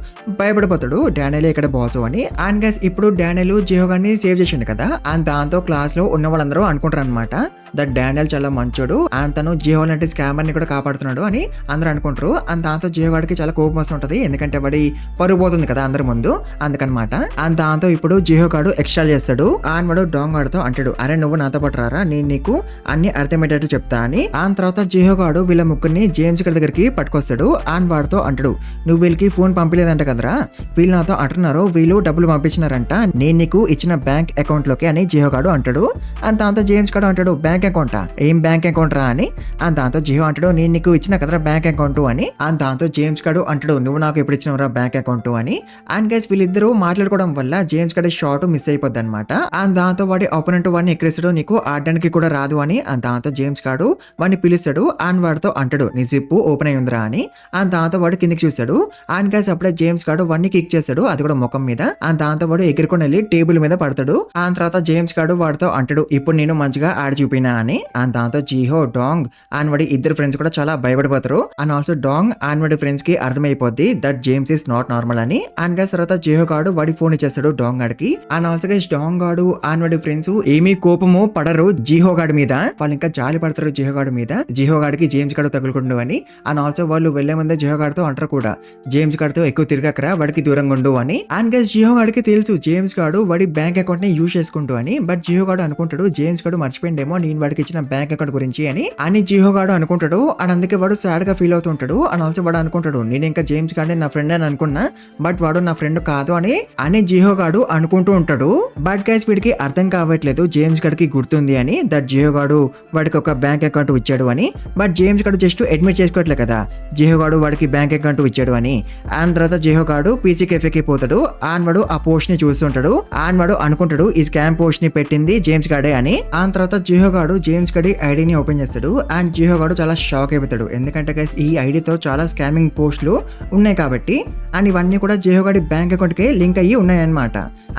భయపడిపోతాడు, డానియల్ ఇక్కడ బాసు అని. అండ్ గైస్ ఇప్పుడు డానియల్ జిహో గాడిని సేవ్ చేసిండు కదా. అండ్ దాంతో క్లాస్ లో ఉన్న వాళ్ళందరూ అనుకుంటారు అనమాట దట్ డానియల్ చాలా మంచోడు అండ్ తను జిహో లాంటి స్కామర్ ని కూడా కాపాడుతున్నాడు అని అందరూ అనుకుంటారు. అండ్ దాంతో జిహో గాడికి చాలా కోపం వస్తుంటది, ఎందుకంటే వాడి పరుగు పోతుంది కదా అందరి ముందు, అందుకనమాట. అండ్ దాంతో ఇప్పుడు జిహో గాడు ఎక్స్ట్రా చేస్తాడు. అండ్ వాడు డాంగ్ గాడితో అంటాడు అరే నువ్వు నాతో పాటు రారా, నేను నీకు అన్ని అర్థమయ్యేటట్టు చెప్తా అని. ఆ తర్వాత జిహో గాడు వీళ్ళ ముగ్గురిని జేమ్స్ గారి దగ్గరికి పట్టుకొస్తాడు. అండ్ వాడితో అంటాడు నువ్వు వీళ్ళకి ఫోన్ పంపలేదంట కదరా, వీళ్ళు నాతో అంటున్నారు వీళ్ళు డబ్బులు పంపించినారంట నేను నీకు ఇచ్చిన బ్యాంక్ అకౌంట్ లోకి అని జిహో గాడు అంటాడు. అండ్ దాంతో జేమ్స్ గాడు అంటాడు బ్యాంక్ అకౌంటా, ఏం బ్యాంక్ అకౌంట్ రా అని. అండ్ దాంతో జిహో అంటాడు నేను నీకు ఇచ్చిన కదరా బ్యాంక్ అకౌంట్ అని. అండ్ దాంతో జేమ్స్ గాడు అంటాడు నువ్వు నాకు ఎప్పుడు ఇచ్చినవరా బ్యాంక్ అకౌంట్ అని. అండ్ గైస్ వీళ్ళిద్దరూ మాట్లాడుకోవడం వల్ల జేమ్స్ గాడి షాట్ మిస్ అయిపోద్ది అనమాట. అండ్ దాంతో వాడి ఆపోనెంట్ వాడిని ఎక్కిరిస్తాడు నీకు ఆడడానికి కూడా రాదు అని. అండ్ దాంతో జేమ్స్ గాడు వాడిని పిలుస్తాడు. అండ్ వాడితో అంటాడు నీ జిప్పు ఓపెన్ అయి ఉందిరా అని. అండ్ దాంతో వాడు కిందికి చూస్తాడు. అండ్ గైస్ అప్పుడే జేమ్స్ గాడు వాడిని కిక్ చేస్తాడు, అది కూడా ముఖం మీద. అండ్ దాంతో వాడు ఎగిరికొని వెళ్ళి టేబుల్ మీద పడతాడు. ఆ తర్వాత జేమ్స్ గాడు వాడితో అంటాడు ఇప్పుడు నేను మంచిగా ఆడి చూపినా అని. అండ్ దాంతో జిహో డాంగ్ అండ్ వాడి ఇద్దరు ఫ్రెండ్స్ కూడా చాలా భయపడిపోతారు. అండ్ ఆల్సో డాంగ్ అండ్ వాడి ఫ్రెండ్స్ కి అర్థమైపోద్ది that James is not normal అని. అండ్ గైస్ తర్వాత జిహో గాడు వాడి ఫోన్ ఇచ్చేస్తాడు డాంగ్ గాడికి. అండ్ ఆల్సో గైస్ డాంగ్ గాడు అండ్ వాడి ఫ్రెండ్స్ ఏమీ కోపము పడరు జిహో గాడి మీద, వాళ్ళు ఇంకా జాలి పడతారు జిహో గాడి మీద, జిహో గాడికి జేమ్స్ గాడు తగులుకుండు అని. అండ్ ఆల్సో వాళ్ళు వెళ్లే ముందే జిహో గాడితో అంటారు కూడా జేమ్స్ గాడితో ఎక్కువ తిరగకరా వాడికి దూరంగా ఉండు అని. అండ్ గైస్ జిహో గాడికి తెలుసు జేమ్స్ గాడు వాడి బ్యాంక్ అకౌంట్ ని యూజ్ చేసుకుంటూ అని, బట్ జిహో గాడు అనుకుంటాడు జేమ్స్ గాడు మర్చిపోయిండేమో నేను వాడికి ఇచ్చిన బ్యాంక్ అకౌంట్ గురించి అని జిహో గాడు అనుకుంటాడు. అండ్ అందుకే వాడు సాడ్ గా ఫీల్ అవుతుంటాడు. అండ్ ఆల్సో వాడు అనుకుంటాడు నేను ఇంకా జేమ్స్ గాడిని నా ఫ్రెండ్ అని అనుకున్నా, బట్ వాడు నా ఫ్రెండ్ కాదు అని జిహో జిహో గాడు అనుకుంటూ ఉంటాడు. బట్ గైస్ వీడికి అర్థం కావట్లేదు జేమ్స్ గడికి గుర్తుంది అని దట్ జిహో గాడు వాడికి ఒక బ్యాంక్ అకౌంట్ ఇచ్చాడు అని. బట్ జేమ్స్ గడు జస్ట్ అడ్మిట్ చేసుకోవట్లేదు కదా జిహో గాడు వాడికి బ్యాంక్ అకౌంట్ ఇచ్చాడు అని. అండ్ తర్వాత జిహో గాడు పీసీ కెఫేకి పోతాడు. అండ్ వాడు ఆ పోస్ట్ ని చూస్తుంటాడు. అండ్ వాడు అనుకుంటాడు ఈ స్కామ్ పోస్ట్ ని పెట్టింది జేమ్స్ గాడే అని. ఆ తర్వాత జిహో గాడు జేమ్స్ గడి ఐడిని ఓపెన్ చేస్తాడు. అండ్ జిహో గాడు చాలా షాక్ అయిపోతాడు. ఎందుకంటే గైస్ ఈ ఐడితో చాలా స్కామింగ్ పోస్టులు ఉన్నాయి కాబట్టి. అండ్ ఇవన్నీ కూడా జిహో గాడి బ్యాంక్ అకౌంట్ కి లింక్ అయ్యి ఉన్నాయన్నమాట.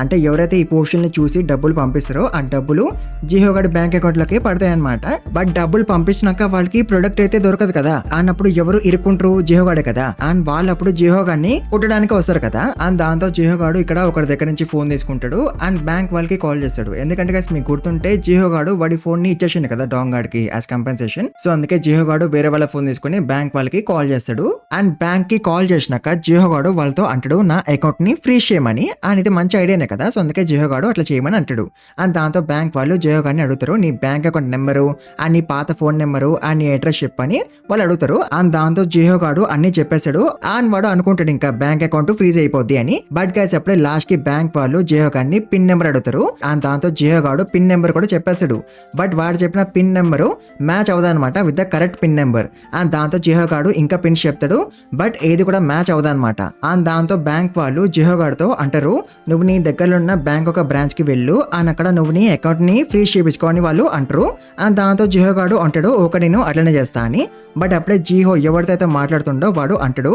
అంటే ఎవరైతే ఈ పోస్టుల్ని చూసి డబ్బులు పంపిస్తారో ఆ డబ్బులు జిహో గాడి బ్యాంక్ అకౌంట్ లోకి పడతాయి అనమాట. బట్ డబ్బులు పంపించినాక వాళ్ళకి ప్రొడక్ట్ అయితే దొరకదు కదా. అన్నప్పుడు ఎవరు ఇరుక్కుంటారు జిహో గాడే కదా. అండ్ వాళ్ళు అప్పుడు జిహో గాడిని కొట్టడానికి వస్తారు కదా. అండ్ దాంతో జిహో గాడు ఇక్కడ ఒకరి దగ్గర నుంచి ఫోన్ తీసుకుంటాడు. అండ్ బ్యాంక్ వాళ్ళకి కాల్ చేస్తాడు. ఎందుకంటే గైస్ మీకు గుర్తుంటే జిహో గాడు వాడి ఫోన్ ని ఇచ్చేసిండు కదా డాంగ్ గాడికి యాజ్ కంపెన్సేషన్. సో అందుకే జిహో గాడు వేరే వాళ్ళ ఫోన్ తీసుకుని బ్యాంక్ వాళ్ళకి కాల్ చేస్తాడు. అండ్ బ్యాంక్ కి కాల్ చేసినాక జిహో గాడు వాళ్ళతో అంటాడు నా అకౌంట్ ని ఫ్రీజ్ చేయమని. అండ్ ఇది మంచి ఐడియానే కదా. సో అందుకే జిహో గాడు అట్లా చేయమని అంటాడు. అండ్ దాంతో బ్యాంక్ వాళ్ళు జిహో గాడిని అడుగుతారు నీ బ్యాంక్ అకౌంట్ నెంబరు అండ్ నీ పాత ఫోన్ నెంబరు అండ్ నీ అడ్రస్ చెప్పని వాళ్ళు అడుగుతారు. అండ్ దాంతో జిహో గాడు అన్ని చెప్పేశాడు. అండ్ వాడు అనుకుంటాడు ఇంకా బ్యాంక్ అకౌంట్ ఫ్రీజ్ అయిపోద్ది అని. బట్ గైస్ అప్పుడే లాస్ట్ కి బ్యాంక్ వాళ్ళు జిహో గాడిని పిన్ నెంబర్ అడుగుతారు. అండ్ దాంతో జిహో గాడు పిన్ నెంబర్ కూడా చెప్పేశాడు. బట్ వాడు చెప్పిన పిన్ నెంబరు మ్యాచ్ అవదనమాట with the correct pin number. And దాంతో జిహో గాడు ఇంకా పిన్స్ చెప్తాడు. బట్ ఏది కూడా మ్యాచ్ అవదనమాట. అండ్ దాంతో బ్యాంక్ వాళ్ళు జిహో గాడితో అంటారు నువ్వు నీ దగ్గరలో ఉన్న బ్యాంక్ ఒక బ్రాంచ్ కి వెళ్ళు అండ్ అక్కడ నువ్వు నీ అకౌంట్ ని ఫ్రీజ్ చేయించుకోని వాళ్ళు అంటారు. అండ్ దాంతో జిహో గాడు అంటాడు ఓకే నేను అట్లనే చేస్తా అని. బట్ అప్పుడే జిహో ఎవరితో అయితే మాట్లాడుతుండో వాడు అంటాడు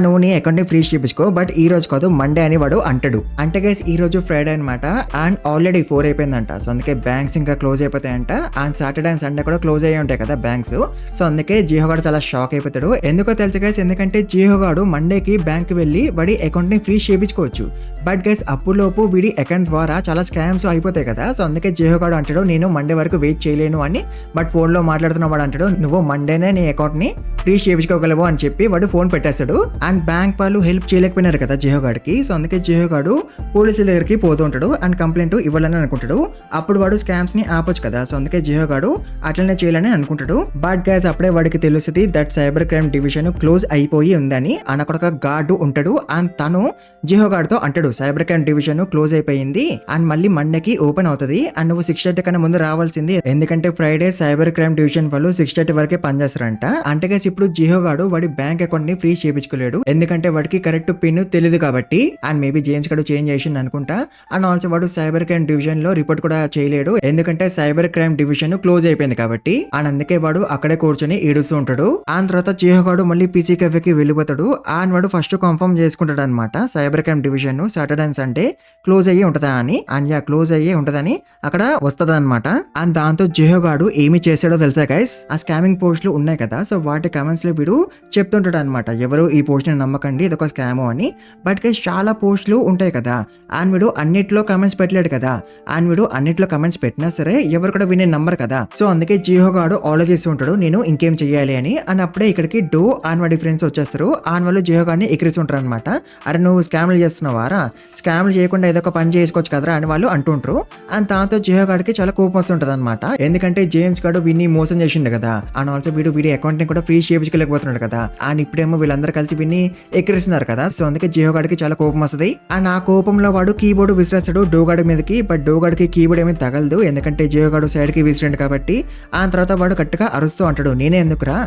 నువ్వు నీ అకౌంట్ ని ఫ్రీజ్ చేయించుకో బట్ ఈ రోజు కాదు మండే అని వాడు అంటాడు. అంటే గైస్ ఈ రోజు ఫ్రైడే అనమాట. అండ్ ఆల్రెడీ 4 అయిపోయిందంట. సో అందుకే బ్యాంక్స్ ఇంకా క్లోజ్ అయిపోతాయంట. అండ్ సాటర్డే అండ్ సండే కూడా క్లోజ్ అయ్యి ఉంటాయి కదా బ్యాంక్స్. సో అందుకే జిహో గాడు చాలా షాక్ అయిపోతాడు. ఎందుకో తెలుసు గైస్ ఎందుకంటే జిహో గాడు మండేకి బ్యాంక్ వెళ్ళి వాడి అకౌంట్ ని ఫ్రీజ్ చేయించుకోవచ్చు. బట్ గైస్ అప్పులోపు వీడి అకౌంట్ ద్వారా చాలా స్కామ్స్ అయిపోతాయి కదా. సో అందుకే జిహో గాడు అంటాడు నేను మండే వరకు వెయిట్ చేయలేను అని. బట్ ఫోన్ లో మాట్లాడుతున్న వాడు అంటాడు నువ్వు మండేనే నీ అకౌంట్ ని ఫ్రీజ్ చేయించుకోగలవు అని చెప్పి వాడు ఫోన్ పెట్టేస్తాడు. అండ్ బ్యాంక్ వాళ్ళు హెల్ప్ చేయలేకపోయినారు కదా జిహో గాడికి. సో అందుకే జిహో గాడు పోలీసుల దగ్గరికి పోతూ ఉంటాడు అండ్ కంప్లైంట్ ఇవ్వాలని అనుకుంటాడు. అప్పుడు వాడు స్కామ్స్ ని ఆపొచ్చు కదా. సో అందుకే జిహో గాడు అట్లనే చేయాలని అనుకుంటాడు. బట్ గైస్ అప్పుడే వాడికి తెలుస్తుంది that cyber crime division close అయిపోయి ఉందని. అండ్ అక్కడ ఒక గార్డు ఉంటాడు. అండ్ తను జిహో గాడితో అంటాడు సైబర్ క్రైమ్ డివిజన్ క్లోజ్ అయిపోయింది అండ్ మళ్ళీ మండేకి ఓపెన్ అవుతుంది అండ్ నువ్వు 6:30 కన్నా ముందు రావాల్సింది. ఎందుకంటే ఫ్రైడే సైబర్ క్రైమ్ డివిజన్ వాళ్ళు 6:30 వరకే పనిచేస్తారంట. అంటే గైస్ ఇప్పుడు జిహో గాడు వాడి బ్యాంక్ అకౌంట్ ని ఫ్రీ చేయించుకోలేడు. ఎందుకంటే వాడికి కరెక్ట్ పిన్ తెలియదు కాబట్టి. అండ్ మేబీ జేమ్స్ గాడు చేంజ్ చేసింది అనుకుంటా. అండ్ ఆల్సో వాడు సైబర్ క్రైమ్ డివిజన్ లో రిపోర్ట్ కూడా చేయలేడు. ఎందుకంటే సైబర్ క్రైమ్ డివిజన్ క్లోజ్ అయిపోయింది కాబట్టి. అండ్ అందుకే వాడు అక్కడే కూర్చొని ఏడుస్తూ ఉంటాడు. ఆ తర్వాత జిహో గాడు మళ్ళీ పీసీ కెఫేకి వెళ్ళిపోతాడు. అండ్ వాడు ఫస్ట్ కన్ఫర్మ్ చేసుకుంటాడు అనమాట cyber crime division Saturday and Sunday close అయ్యి ఉంటదా అని. అండ్ క్లోజ్ అయ్యే ఉంటదని అక్కడ వస్తుంది అనమాట. అండ్ దాంతో జిహో గాడు ఏమి చేశాడో తెలుసా గైస్ ఆ స్కామింగ్ పోస్టులు ఉన్నాయి కదా. సో వాటి కమెంట్స్ లో వీడు చెప్తుంటాడు అనమాట ఎవరు ఈ పోస్ట్ ని నమ్మకండి ఇదొక స్కామ్ అని. బట్ గైస్ చాలా పోస్టులు ఉంటాయి కదా. అండ్ వీడు అన్నిట్లో కమెంట్స్ పెట్టలేడు కదా. అండ్ వీడు అన్నిట్లో కమెంట్స్ పెట్టినా సరే ఎవరు కూడా వినే నంబర్ కదా. సో అందుకే జిహో గాడు ఆలోచిస్తూ ఉంటాడు నేను ఇంకేం చెయ్యాలి అని. అండ్ అప్పుడే ఇక్కడికి డో అండ్ వాడి ఫ్రెండ్స్ వచ్చేస్తారు. అండ్ వాళ్ళు జిహో గాడిని ఎక్కిరిస్తుంటారు అనమాట. అరే నువ్వు స్కామ్లు చేస్తున్నావారా స్కామ్లు చేయకుండా ఏదో ఒక పని చేసుకోవచ్చు కదరా అని వాళ్ళు అంటుంటారు. అండ్ దాంతో జిహో గాడికి చాలా కోపం వస్తుంటది అనమాట. ఎందుకంటే జేమ్స్ గాడు వీడిని మోసం చేసిండు కదా. అండ్ ఆల్సో వీడి అకౌంట్ ని కూడా ఫ్రీ చేయించుకోలేకపోతున్నాడు కదా. అండ్ ఇప్పుడేమో వీళ్ళందరూ కలిసి వీడిని ఎక్కిరిస్తున్నారు కదా. సో అందుకే జిహో గాడికి చాలా కోపం వస్తుంది. అండ్ ఆ కోపంలో వాడు కీబోర్డ్ విసిరేస్తాడు డోగాడి మీదకి. బట్ డోగాడికి కీబోర్డ్ ఏమీ తగలదు ఎందుకంటే జిహో గాడు సైడ్ కి విసిరాడు కాబట్టి. ఆ తర్వాత వాడు గట్టిగా అరుస్తూ అంటాడు నేను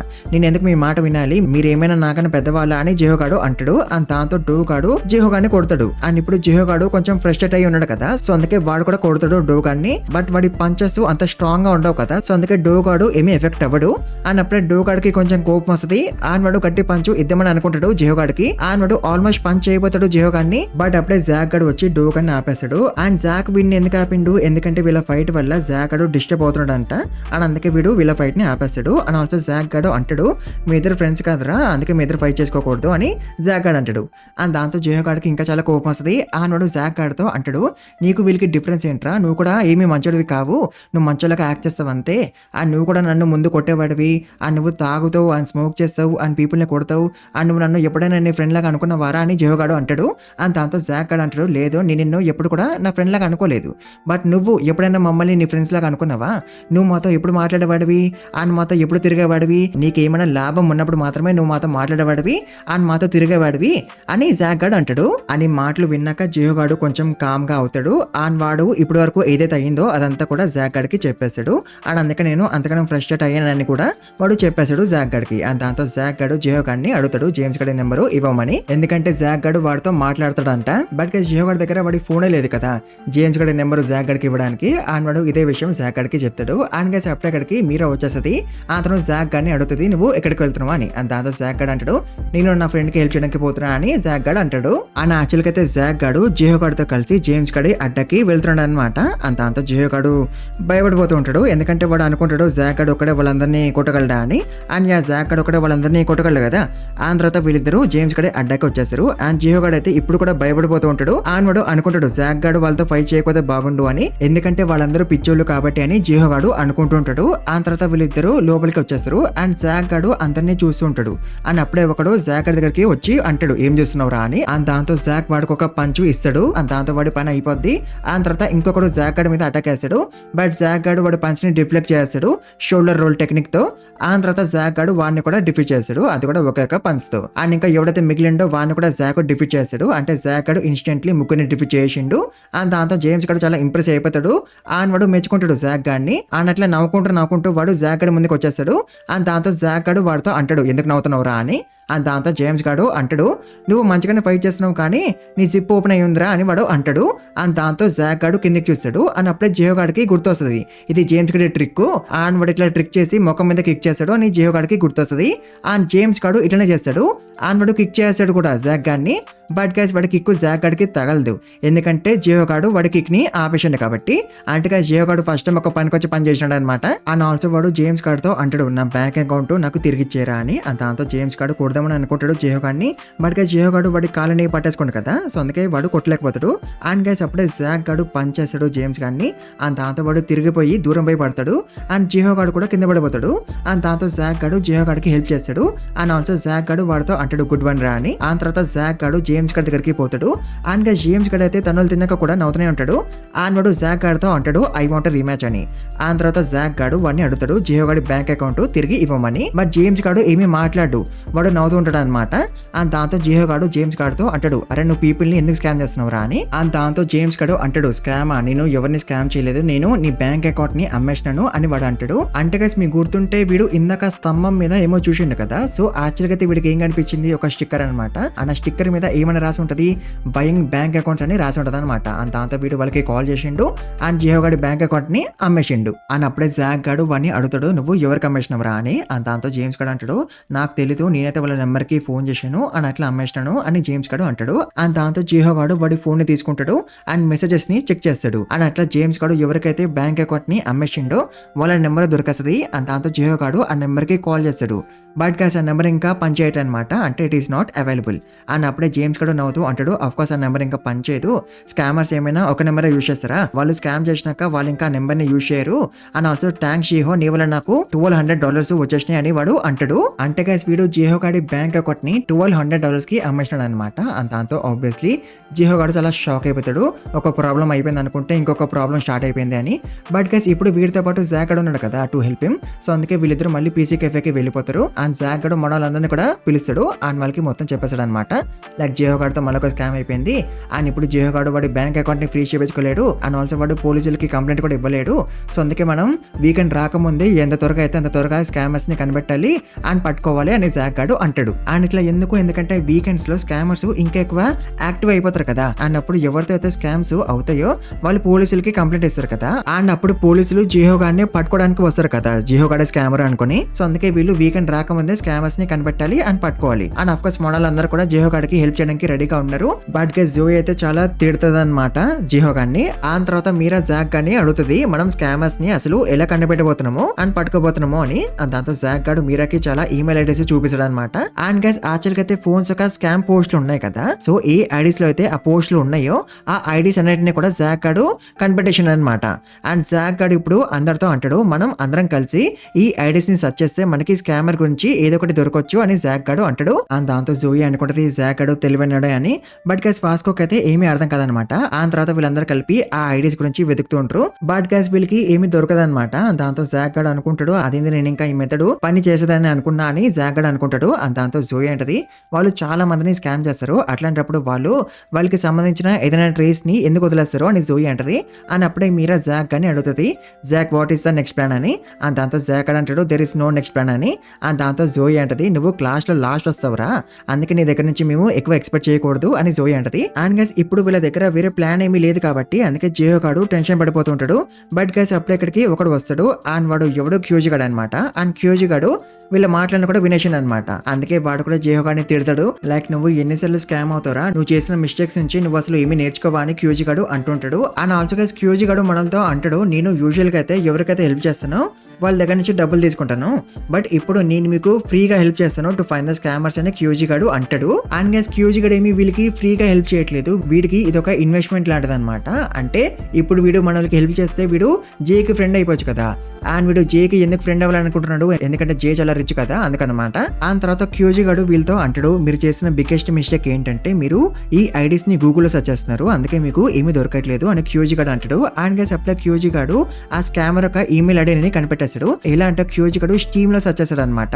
ఎందుకు మీ మాట వినాలి మీరు ఏమైనా నాకన్నా పెద్దవాళ్ళ అని జిహో గాడు అంటాడు. అండ్ దాంతో డోగాడు జిహో గాడిని కొడతాడు. అండ్ ఇప్పుడు జిహో గాడు కొంచెం ఫ్రస్ట్రేట్ అయ్యి ఉన్నాడు కదా. సో అందుకే వాడు కూడా కొడతాడు డోగాడిని. బట్ వాడి పంచెస్ అంత స్ట్రాంగ్ గా ఉండవు కదా. సో అందుకే డోగాడు ఏమీ ఎఫెక్ట్ అవ్వడు. అండ్ అప్పుడే డోగాడికి కొంచెం కోపం వస్తుంది. అండ్ వాడు గట్టి పంచు ఇద్దామని అనుకుంటాడు జిహో గాడికి. అండ్ వాడు ఆల్మోస్ట్ పంచ్ చేయబోతాడు జిహో గాడిని. బట్ అప్పుడే జాక్ గాడు వచ్చి డోగాడిని ఆపేస్తాడు. అండ్ జాక్ వీడిని ఎందుకు ఆపిండు ఎందుకంటే వీళ్ళ ఫైట్ వల్ల జాక్ గాడు డిస్టర్బ్ అవుతున్నాడు అంట. అండ్ అందుకే వీడు వీళ్ళ ఫైట్ ని ఆపేస్తాడు. అండ్ ఆల్సో జాక్ గాడు అంటాడు మీ ఇద్దరు ఫ్రెండ్స్ కాదురా అందుకే మీ ఇద్దరు ఫైట్ చేసుకోకూడదు అని జాక్ గాడు అంటాడు. అండ్ దాంతో జిహో గాడికి ఇంకా చాలా కోపం వస్తుంది. అండ్ వాడు జాక్ గాడితో అంటాడు నీకు వీళ్ళకి డిఫరెన్స్ ఏంట్రా నువ్వు కూడా ఏమీ మంచోడివి కావు నువ్వు మంచోళ్ళగా యాక్ట్ చేస్తావు అంతే. అండ్ నువ్వు కూడా నన్ను ముందు కొట్టేవాడివి. అండ్ నువ్వు తాగుతావు అండ్ స్మోక్ చేస్తావు అండ్ పీపుల్ని కొడతావు. అండ్ నువ్వు నన్ను ఎప్పుడైనా నీ ఫ్రెండ్ లాగా అనుకున్నవారా అని జిహో గాడు అంటాడు. అండ్ దాంతో జాక్ గాడు అంటాడు లేదు నేను నిన్ను ఎప్పుడు కూడా నా ఫ్రెండ్ లాగా అనుకోలేదు. బట్ నువ్వు ఎప్పుడైనా మమ్మల్ని నీ ఫ్రెండ్స్ లాగా అనుకున్నావా నువ్వు మాతో ఎప్పుడు మాట్లాడేవాడివి అండ్ మాతో ఎప్పుడు తిరిగేవాడివి నీకేమైనా లాభం ఉన్నప్పుడు మాత్రమే నువ్వు మాతో మాట్లాడేవాడివి అండ్ మాతో తిరిగేవాడివి అని జాక్ గాడు అంటాడు. అని మాటలు విన్నాక చెప్పాక జియో గాడు కొంచెం కామ్ గా అవుతాడు. అండ్ వాడు ఇప్పటి వరకు ఏదైతే అయ్యిందో అదంతా కూడా జాక్ గాడికి చెప్పేస్తాడు. అండ్ అందుకే నేను అంతకన్నా ఫ్రస్ట్రేట్ అయ్యానని కూడా వాడు చెప్పేశాడు జాక్ గాడికి. అండ్ దాంతో జాక్ గాడు జియో గాడిని అడుగుతాడు జేమ్స్ గాడి నెంబరు ఇవ్వమని. ఎందుకంటే జాక్ గాడు వాడితో మాట్లాడతాడంట. బట్ జియో గాడి దగ్గర వాడి ఫోనే లేదు కదా జేమ్స్ గాడి నెంబర్ జాక్ గాడికి ఇవ్వడానికి. అండ్ వాడు ఇదే విషయం జాక్ గాడికి చెప్తాడు. అండ్ గైస్ అప్పుడే అక్కడికి మీరా వచ్చేస్తుంది. అతను జాక్ గాడిని అడుగుతుంది నువ్వు ఎక్కడికి వెళ్తున్నావా అని. అండ్ దాంతో జాక్ గాడు అంటాడు నేను నా ఫ్రెండ్ కి హెల్ప్ చేయడానికి పోతున్నా అని జాక్ గాడు అంటాడు. అండ్ యాక్చువల్గా అయితే జాక్ గాడు జియో గాడితో కలిసి జేమ్స్ గాడి అడ్డకి వెళ్తున్నాడు అనమాట. అండ్ దాంతో జియో గాడు భయపడిపోతూ ఉంటాడు. ఎందుకంటే వాడు అనుకుంటాడు జాక్ గాడు ఒక్కడే వాళ్ళందరినీ కొట్టగలడా అని. అండ్ జాక్ గాడు ఒకటే వాళ్ళందరినీ కొట్టగలడు కదా. అండ్ తర్వాత వీళ్ళిద్దరు జేమ్స్ గడే అడ్డాకి వచ్చేసారు. అండ్ జియో గాడు అయితే ఇప్పుడు కూడా భయపడిపోతూ ఉంటాడు. అండ్ వాడు అనుకుంటాడు జాక్ గాడు వాళ్ళతో ఫైట్ చేయకపోతే బాగుండు అని. ఎందుకంటే వాళ్ళందరూ పిచ్చోళ్ళు కాబట్టి అని జియో గాడు అనుకుంటూ ఉంటాడు. ఆ తర్వాత వీళ్ళిద్దరు లోపలికి వచ్చేస్తారు. అండ్ జాక్ గాడు అందరినీ చూస్తూ ఉంటాడు. అండ్ అప్పుడే ఒకడు జాక్ గాడి దగ్గరికి వచ్చి అంటాడు ఏం చూస్తున్నావురా అని. అండ్ దాంతో జాక్ వాడికి ఒక పంచు ఇస్తాడు. అండ్ దాంతో వాడి పని అయిపోద్ది. ఆ తర్వాత ఇంకొకడు జాక్ గాడి మీద అటాక్ చేస్తాడు. బట్ జాక్ గాడు వాడి పంచ్ ని డిఫ్లెక్ట్ చేస్తాడు షోల్డర్ రోల్ టెక్నిక్ తో. ఆ తర్వాత జాక్ గాడు వాడిని కూడా డిఫీట్ చేస్తాడు. అది కూడా ఒక పంచ్ తో. అండ్ ఇంకా ఎవడైతే మిగిలిండో వాడిని కూడా జాక్ డిఫీట్ చేస్తాడు. అంటే జాక్ గాడు ఇన్స్టెంట్లీ ముగ్గురిని డిఫీట్ చేసిండు. అండ్ దాంతో జేమ్స్ గాడు చాలా ఇంప్రెస్ అయిపోతాడు. అండ్ వాడు మెచ్చుకుంటాడు జాక్ గాడిని. అండ్ అట్లా నవ్వుకుంటూ వాడు జాక్ గాడి ముందుకు వచ్చేస్తాడు. అండ్ దాంతో జాక్ గాడు వాడితో అంటాడు ఎందుకు నవ్వుతున్నావురా అని. అండ్ దాంతో జేమ్స్ గాడు అంటాడు నువ్వు మంచిగానే ఫైట్ చేస్తున్నావు కానీ నీ జిప్ ఓపెన్ అయ్యి ఉందిరా అని వాడు అంటాడు. అండ్ దాంతో జాక్ గాడు కిందకి చూస్తాడు. అండ్ అప్పుడే జియో గాడికి గుర్తొస్తుంది ఇది జేమ్స్ గడి ట్రిక్. అండ్ వాడు ఇట్లా ట్రిక్ చేసి ముఖం మీద కిక్ చేస్తాడు అని జియో గాడికి గుర్తొస్తుంది. అండ్ జేమ్స్ గాడు ఇట్లనే చేస్తాడు. అండ్ వాడు కిక్ చేస్తాడు కూడా జాక్ గాడిని. బట్ గైస్ వాడి కిక్ జాక్ గాడికి తగలదు. ఎందుకంటే జియో గాడు వాడి కిక్ ని ఆపేసాడు కాబట్టి. అంటే గైస్ జియో గాడు ఫస్ట్ టైం ఒక పనికొచ్చి పని చేసినాడు అనమాట. అండ్ ఆల్సో వాడు జేమ్స్ గాడితో అంటాడు నా బ్యాంక్ అకౌంట్ నాకు తిరిగి ఇచ్చేరా అని. అండ్ దాంతో జేమ్స్ గాడు కొడదామని అనుకుంటాడు జియో గాడిని. బట్ గైస్ జియో గాడు వాడి కాలని పట్టేసుకోండి కదా. సో అందుకే వాడు కొట్టలేకపోతాడు. అండ్ గైస్ అప్పుడే జాక్ గాడు పంచ్ చేస్తాడు జేమ్స్ గాడిని. అండ్ దాంతో వాడు తిరిగిపోయి దూరం పోయి పడతాడు. అండ్ జియో గాడు కూడా కింద పడిపోతాడు. అండ్ దాంతో జాక్ గాడు జియో గాడికి హెల్ప్ చేస్తాడు. అండ్ ఆల్సో జాక్ గాడు వాడితో అంటాడు గుడ్ వన్ రా అని. ఆ తర్వాత జాక్ గాడు జేమ్స్ గాడి దగ్గరికి పోతాడు. అండ్ గైస్ జేమ్స్ గాడు అయితే తనులు తిన్నాక కూడా నవ్వుతూనే ఉంటాడు. అండ్ వాడు జాక్ గాడితో అంటాడు ఐ వాంట్ రీమ్యాచ్ అని. ఆ తర్వాత జాక్ గాడు వాడిని అడుగుతాడు జియో గాడి బ్యాంక్ అకౌంట్ తిరిగి ఇవ్వమని. బట్ జేమ్స్ గాడు ఏమీ మాట్లాడు. వాడు నవ్వుతూ ఉంటాడు అనమాట. అండ్ దాంతో జియో గాడు జేమ్స్ గాడితో అంటాడు అరే నువ్వు పీపుల్ ని ఎందుకు స్కామ్ చేస్తున్నావురా అని. అండ్ దాంతో జేమ్స్ గాడు అంటాడు స్కామా నేను ఎవరిని స్కామ్ చేయలేదు నేను నీ బ్యాంక్ అకౌంట్ ని అమ్మేసినాను అని వాడు అంటాడు. అంటే గైస్ మీకు గుర్తుంటే వీడు ఇందాక స్తంభం మీద ఏమో చూసిండు కదా. సో యాక్చువల్గా అయితే వీడికి ఏం కనిపించింది ఒక స్టిక్కర్ అనమాట. అండ్ ఆ స్టిక్కర్ మీద ఏమైనా రాసి ఉంటది బయింగ్ బ్యాంక్ అకౌంట్స్ అని రాసి ఉంటది అనమాట. అండ్ దాంతో వీడు వాళ్ళకి కాల్ చేసిండు. అండ్ జియో గాడి బ్యాంక్ అకౌంట్ ని అమ్మేసిండు. అండ్ అప్పుడే జాక్ గాడు వాడిని అడుగుతాడు నువ్వు ఎవరికి అమ్మేసినవరా అని. అండ్ దాంతో జేమ్స్ గాడు అంటాడు నాకు తెలీదు నేనైతే వాళ్ళ నెంబర్ కి ఫోన్ చేశాను అని అట్లా అమ్మేసినాను అని జేమ్స్ గాడు అంటాడు. అండ్ దాంతో జియో గాడు వాడి ఫోన్ ని తీసుకుంటాడు. అండ్ మెసేజెస్ ని చెక్ చేస్తాడు. అండ్ అట్లా జేమ్స్ గాడు ఎవరికైతే బ్యాంక్ అకౌంట్ ని అమ్మేసిండో వాళ్ళ నెంబర్ దొరికేస్తుంది. అండ్ దాంతో జియో గాడు ఆ నెంబర్ కి కాల్ చేస్తాడు. బట్ గైస్ ఆ నెంబర్ ఇంకా పనిచేయటం అనమాట. అంటే it is not available. And అప్పుడే జేమ్స్ గాడు నవ్వుతూ అంటాడు అఫ్ కోర్స్ ఆ నెంబర్ ఇంకా పనిచేయదు. స్కామర్స్ ఏమైనా ఒక నెంబర్ యూజ్ చేస్తారా వాళ్ళు స్కామ్ చేసినాక వాళ్ళు ఇంకా నెంబర్ ని యూజ్ చేయరు. అండ్ ఆల్సో థ్యాంక్స్ జిహో నీ వల్ల నాకు $1200 వచ్చేసినాయి అని వాడు అంటాడు. అంటే గైస్ వీడు జిహో గాడి బ్యాంక్ అకౌంట్ ని $1200 కి అమ్మేసినాడు అనమాట. అండ్ దాంతో ఆబ్వియస్లీ జిహో గాడు చాలా షాక్ అయిపోతాడు. ఒక ప్రాబ్లం అయిపోయింది అనుకుంటే ఇంకొక ప్రాబ్లం స్టార్ట్ అయిపోయింది అని. బట్ గైస్ ఇప్పుడు వీడితో పాటు జాక్ గాడు ఉన్నాడు కదా టు హెల్ప్ హిమ్. సో అందుకే వీళ్ళిద్దరు మళ్ళీ పీసీ కెఫేకి వెళ్ళిపోతారు. అండ్ జాక్ గాడు మొడాలందరినీ కూడా పిలుస్తాడు. అండ్ వాళ్ళకి మొత్తం చెప్పేస్తాడు అనమాట లైక్ జియో గాడితో మళ్ళీ ఒక స్కామ్ అయిపోయింది. అండ్ ఇప్పుడు జియో గాడు వాడి బ్యాంక్ అకౌంట్ ని ఫ్రీ చేయించుకోలేడు. అండ్ ఆల్సో వాడు పోలీసులకి కంప్లైంట్ కూడా ఇవ్వలేడు. సో అందుకే మనం వీకెండ్ రాకముందే ఎంత త్వరగా అయితే అంత త్వరగా స్కామర్స్ ని కనిపెట్టాలి అండ్ పట్టుకోవాలి అని జాక్ గాడు అంటాడు. అండ్ ఇట్లా ఎందుకంటే వీకెండ్స్ లో స్కామర్స్ ఇంకా ఎక్కువ యాక్టివ్ అయిపోతారు కదా. అండ్ అప్పుడు ఎవరితో అయితే స్కామ్స్ అవుతాయో వాళ్ళు పోలీసులకి కంప్లైంట్ ఇస్తారు కదా. అండ్ అప్పుడు పోలీసులు జియో గాడిని పట్టుకోవడానికి వస్తారు కదా జియో గాడే స్కామర్ అనుకుని. సో అందుకే వీళ్ళు వీకెండ్ రాకముందే స్కామర్స్ ని కనిపెట్టాలి అండ్ పట్టుకోవాలి. అండ్ అఫ్ కోర్స్ మోడల్ అందరూ కూడా జియో గాడికి హెల్ప్ చేయడానికి రెడీగా ఉన్నారు. బట్ గైస్ జోయ్ అయితే చాలా తిడుతుంది అనమాట జియో గాడిని. ఆ తర్వాత మీరా జాక్ గాడిని అడుగుతుంది మనం స్కామర్స్ ని అసలు ఎలా కనిపెట్టబోతున్నామో అండ్ పట్టుకోబోతున్నామో అని. దాంతో జాక్ గాడు మీరాకి చాలా ఈమెయిల్ ఐడీస్ చూపిస్తాడు అనమాట. అండ్ గైస్ యాక్చువల్ గా అయితే ఫోన్స్ ఒక స్కామ్ పోస్టులు ఉన్నాయి కదా. సో ఏ ఐడీస్ లో అయితే ఆ పోస్టులు ఉన్నాయో ఆ ఐడీస్ అన్నిటిని కూడా జాక్ గాడు కనిపెట్టేషన్ అనమాట. అండ్ జాక్ గాడు ఇప్పుడు అందరితో అంటాడు మనం అందరం కలిసి ఈ ఐడీస్ ని సెర్చ్ చేస్తే మనకి స్కామర్ గురించి ఏదో ఒకటి దొరకొచ్చు అని జాక్ గాడు అంటాడు. అండ్ దాంతో జోయి అనుకుంటది జాక్ గాడు తెలివైన ఏమన్నాడు అని. బట్ గైస్ వాస్కోకి అయితే ఏమీ అర్థం కాదనమాట. ఆ తర్వాత వీళ్ళందరూ కలిపి ఆ ఐడీస్ గురించి వెతుకుతూ ఉంటారు. బట్ గైస్ వీళ్ళకి ఏమీ దొరకదనమాట. దాంతో జాక్ గడ్ అనుకుంటాడు అదేంది నేను ఇంకా ఈ మెథడ్ పని చేసేదని అనుకున్నా అని జాక్ గడ్ అనుకుంటాడు. దాంతో జోయి అంటది వాళ్ళు చాలా మందిని స్కామ్ చేస్తారు, అట్లాంటప్పుడు వాళ్ళకి సంబంధించిన ఏదైనా ట్రేస్ ని ఎందుకు వదిలేస్తారు అని జోయి అంటది. అని అప్పుడే మీరా జాక్ అని అడుగుతుంది Jack what is the next plan అని. దాంతో జాక్ గడ్ అంటాడు there is no next plan అని. దాంతో జోయి అంటది నువ్వు క్లాస్ లో లాస్ట్ వస్తావురా, అందుకే నీ దగ్గర నుంచి మేము ఎక్కువ ఎక్స్పెక్ట్ చేయకూడదు అని జోయి అంటది. అండ్ గైస్ ఇప్పుడు వీళ్ళ దగ్గర వేరే ప్లాన్ ఏమీ లేదు కాబట్టి అందుకే జియో గాడు టెన్షన్ పడిపోతుంటాడు. బట్ గైస్ అప్పుడే ఇక్కడికి ఒకడు వస్తాడు అండ్ వాడు ఎవడు క్యూజీ గాడు అనమాట. అండ్ క్యూజీ గాడు వీళ్ళ మాటలను కూడా వినేషన్ అనమాట. అందుకే వాడు కూడా జియో గాడిని తిడతాడు లైక్ నువ్వు ఎన్నిసార్లు స్కామ్ అవుతారా, నువ్వు చేసిన మిస్టేక్స్ నుంచి నువ్వు అసలు ఏమీ నేర్చుకోవా అని క్యూజీ గాడు అంటుంటాడు. అండ్ ఆల్సో గైస్ క్యూజీ గాడు మనలతో అంటాడు నేను యూజువల్ గా అయితే ఎవరికైతే హెల్ప్ చేస్తానో వాళ్ళ దగ్గర నుంచి డబ్బులు తీసుకుంటాను, బట్ ఇప్పుడు నేను మీకు ఫ్రీగా హెల్ప్ చేస్తాను టు ఫైండ్ ద స్కామర్స్ అని క్యూజీ గాడు అంటాడు. అండ్ గైస్ క్యూజీ గాడు ఏమి వీళ్ళకి ఫ్రీగా హెల్ప్ చేయట్లేదు, వీడికి ఇది ఒక ఇన్వెస్ట్మెంట్ లాంటిది అనమాట. అంటే ఇప్పుడు వీడు మనకి హెల్ప్ చేస్తే వీడు జేకి ఫ్రెండ్ అయిపోవచ్చు కదా. అండ్ వీడు జేకి ఎందుకు ఫ్రెండ్ అవ్వాలనుకుంటున్నాడు ఎందుకంటే జే చాలా రిచ్ కదా అందుకనమాట. అండ్ తర్వాత క్యూజీ గాడు వీళ్ళతో అంటాడు మీరు చేసిన బిగ్గెస్ట్ మిస్టేక్ ఏంటంటే మీరు ఈ ఐడీస్ ని గూగుల్లో సెర్చ్ చేస్తున్నారు, అందుకే మీకు ఏమీ దొరకట్లేదు అని క్యూజీ గాడు అంటాడు. అండ్ గైస్ అప్పుడే క్యూజీ గాడు ఆ స్కామర్ యొక్క ఈమెయిల్ ఐడిని కనిపెట్టేస్తాడు. ఎలా అంటే క్యూజీ గాడు స్టీమ్ లో సెర్చ్ చేస్తాడు అనమాట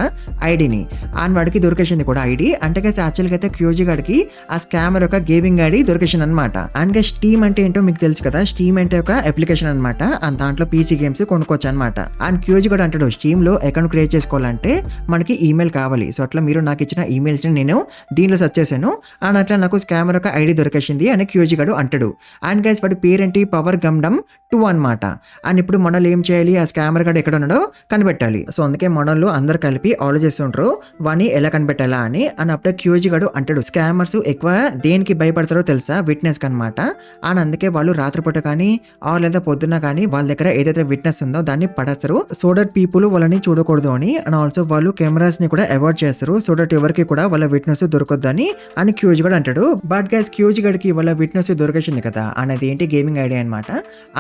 ఐడిని. అండ్ వాడికి దొరికేసింది కూడా ఐడి. అంటే గైస్ యాక్చువల్ గా అయితే క్యూజీ గాడికి ఆ స్కామర్ యొక్క గేమింగ్ ఐడి దొరికేసింది అనమాట. అండ్ గైస్ స్టీమ్ అంటే ఏంటో మీకు తెలుసు కదా, స్టీమ్ అంటే ఒక అప్లికేషన్ అనమాట. అండ్ దాంట్లో పీసీ గేమ్స్ కొనుక్కోవచ్చు అనమాట. అండ్ క్యూజీ గాడు అంటాడు స్టీమ్ లో అకౌంట్ క్రియేట్ చేసుకోవాలంటే మనకి ఈమెయిల్ కావాలి, సో అట్లా మీరు నాకు ఇచ్చిన ఈమెయిల్స్ ని నేను దీనిలో సెర్చ్ చేశాను అండ్ అట్లా నాకు స్కామర్ యొక్క ఐడి దొరికేసింది అని క్యూజీ గాడు అంటాడు. అండ్ గైస్ వాడి పేరేంటి పవర్ గమ్డమ్ 2 అనమాట. అండ్ ఇప్పుడు మనల్ని ఏం చేయాలి, ఆ స్కామర్ గాడు ఎక్కడ ఉన్నాడో కనిపెట్టాలి. సో అందుకే మనల్ని అందరు కలిపి ఆలోచిస్తుంటారు వాడిని ఎలా కనిపెట్టాలా అని. అని అప్పుడే క్యూజీ గాడు అంటాడు స్కామర్స్ ఎక్కువ దేనికి భయపడతారో తెలుసా, విట్నెస్ అనమాట. అండ్ అందుకే వాళ్ళు రాత్రిపూట కానీ లేదా పొద్దున్న కానీ వాళ్ళ దగ్గర ఏదైతే విట్నెస్ ఉందో దాన్ని పడేస్తారు సో దట్ పీపుల్ వాళ్ళని చూడకూడదు అని. అండ్ ఆల్సో వాళ్ళు కెమెరాస్ ని కూడా అవాయిడ్ చేస్తారు సో దట్ ఎవరికి కూడా వాళ్ళ విట్నెస్ దొరకొద్దని అని క్యూజీ గాడు అంటాడు. బట్ గైస్ క్యూజీ గడికి వాళ్ళ విట్నెస్ దొరికేసింది కదా అనేది ఏంటి గేమింగ్ ఐడియా అనమాట.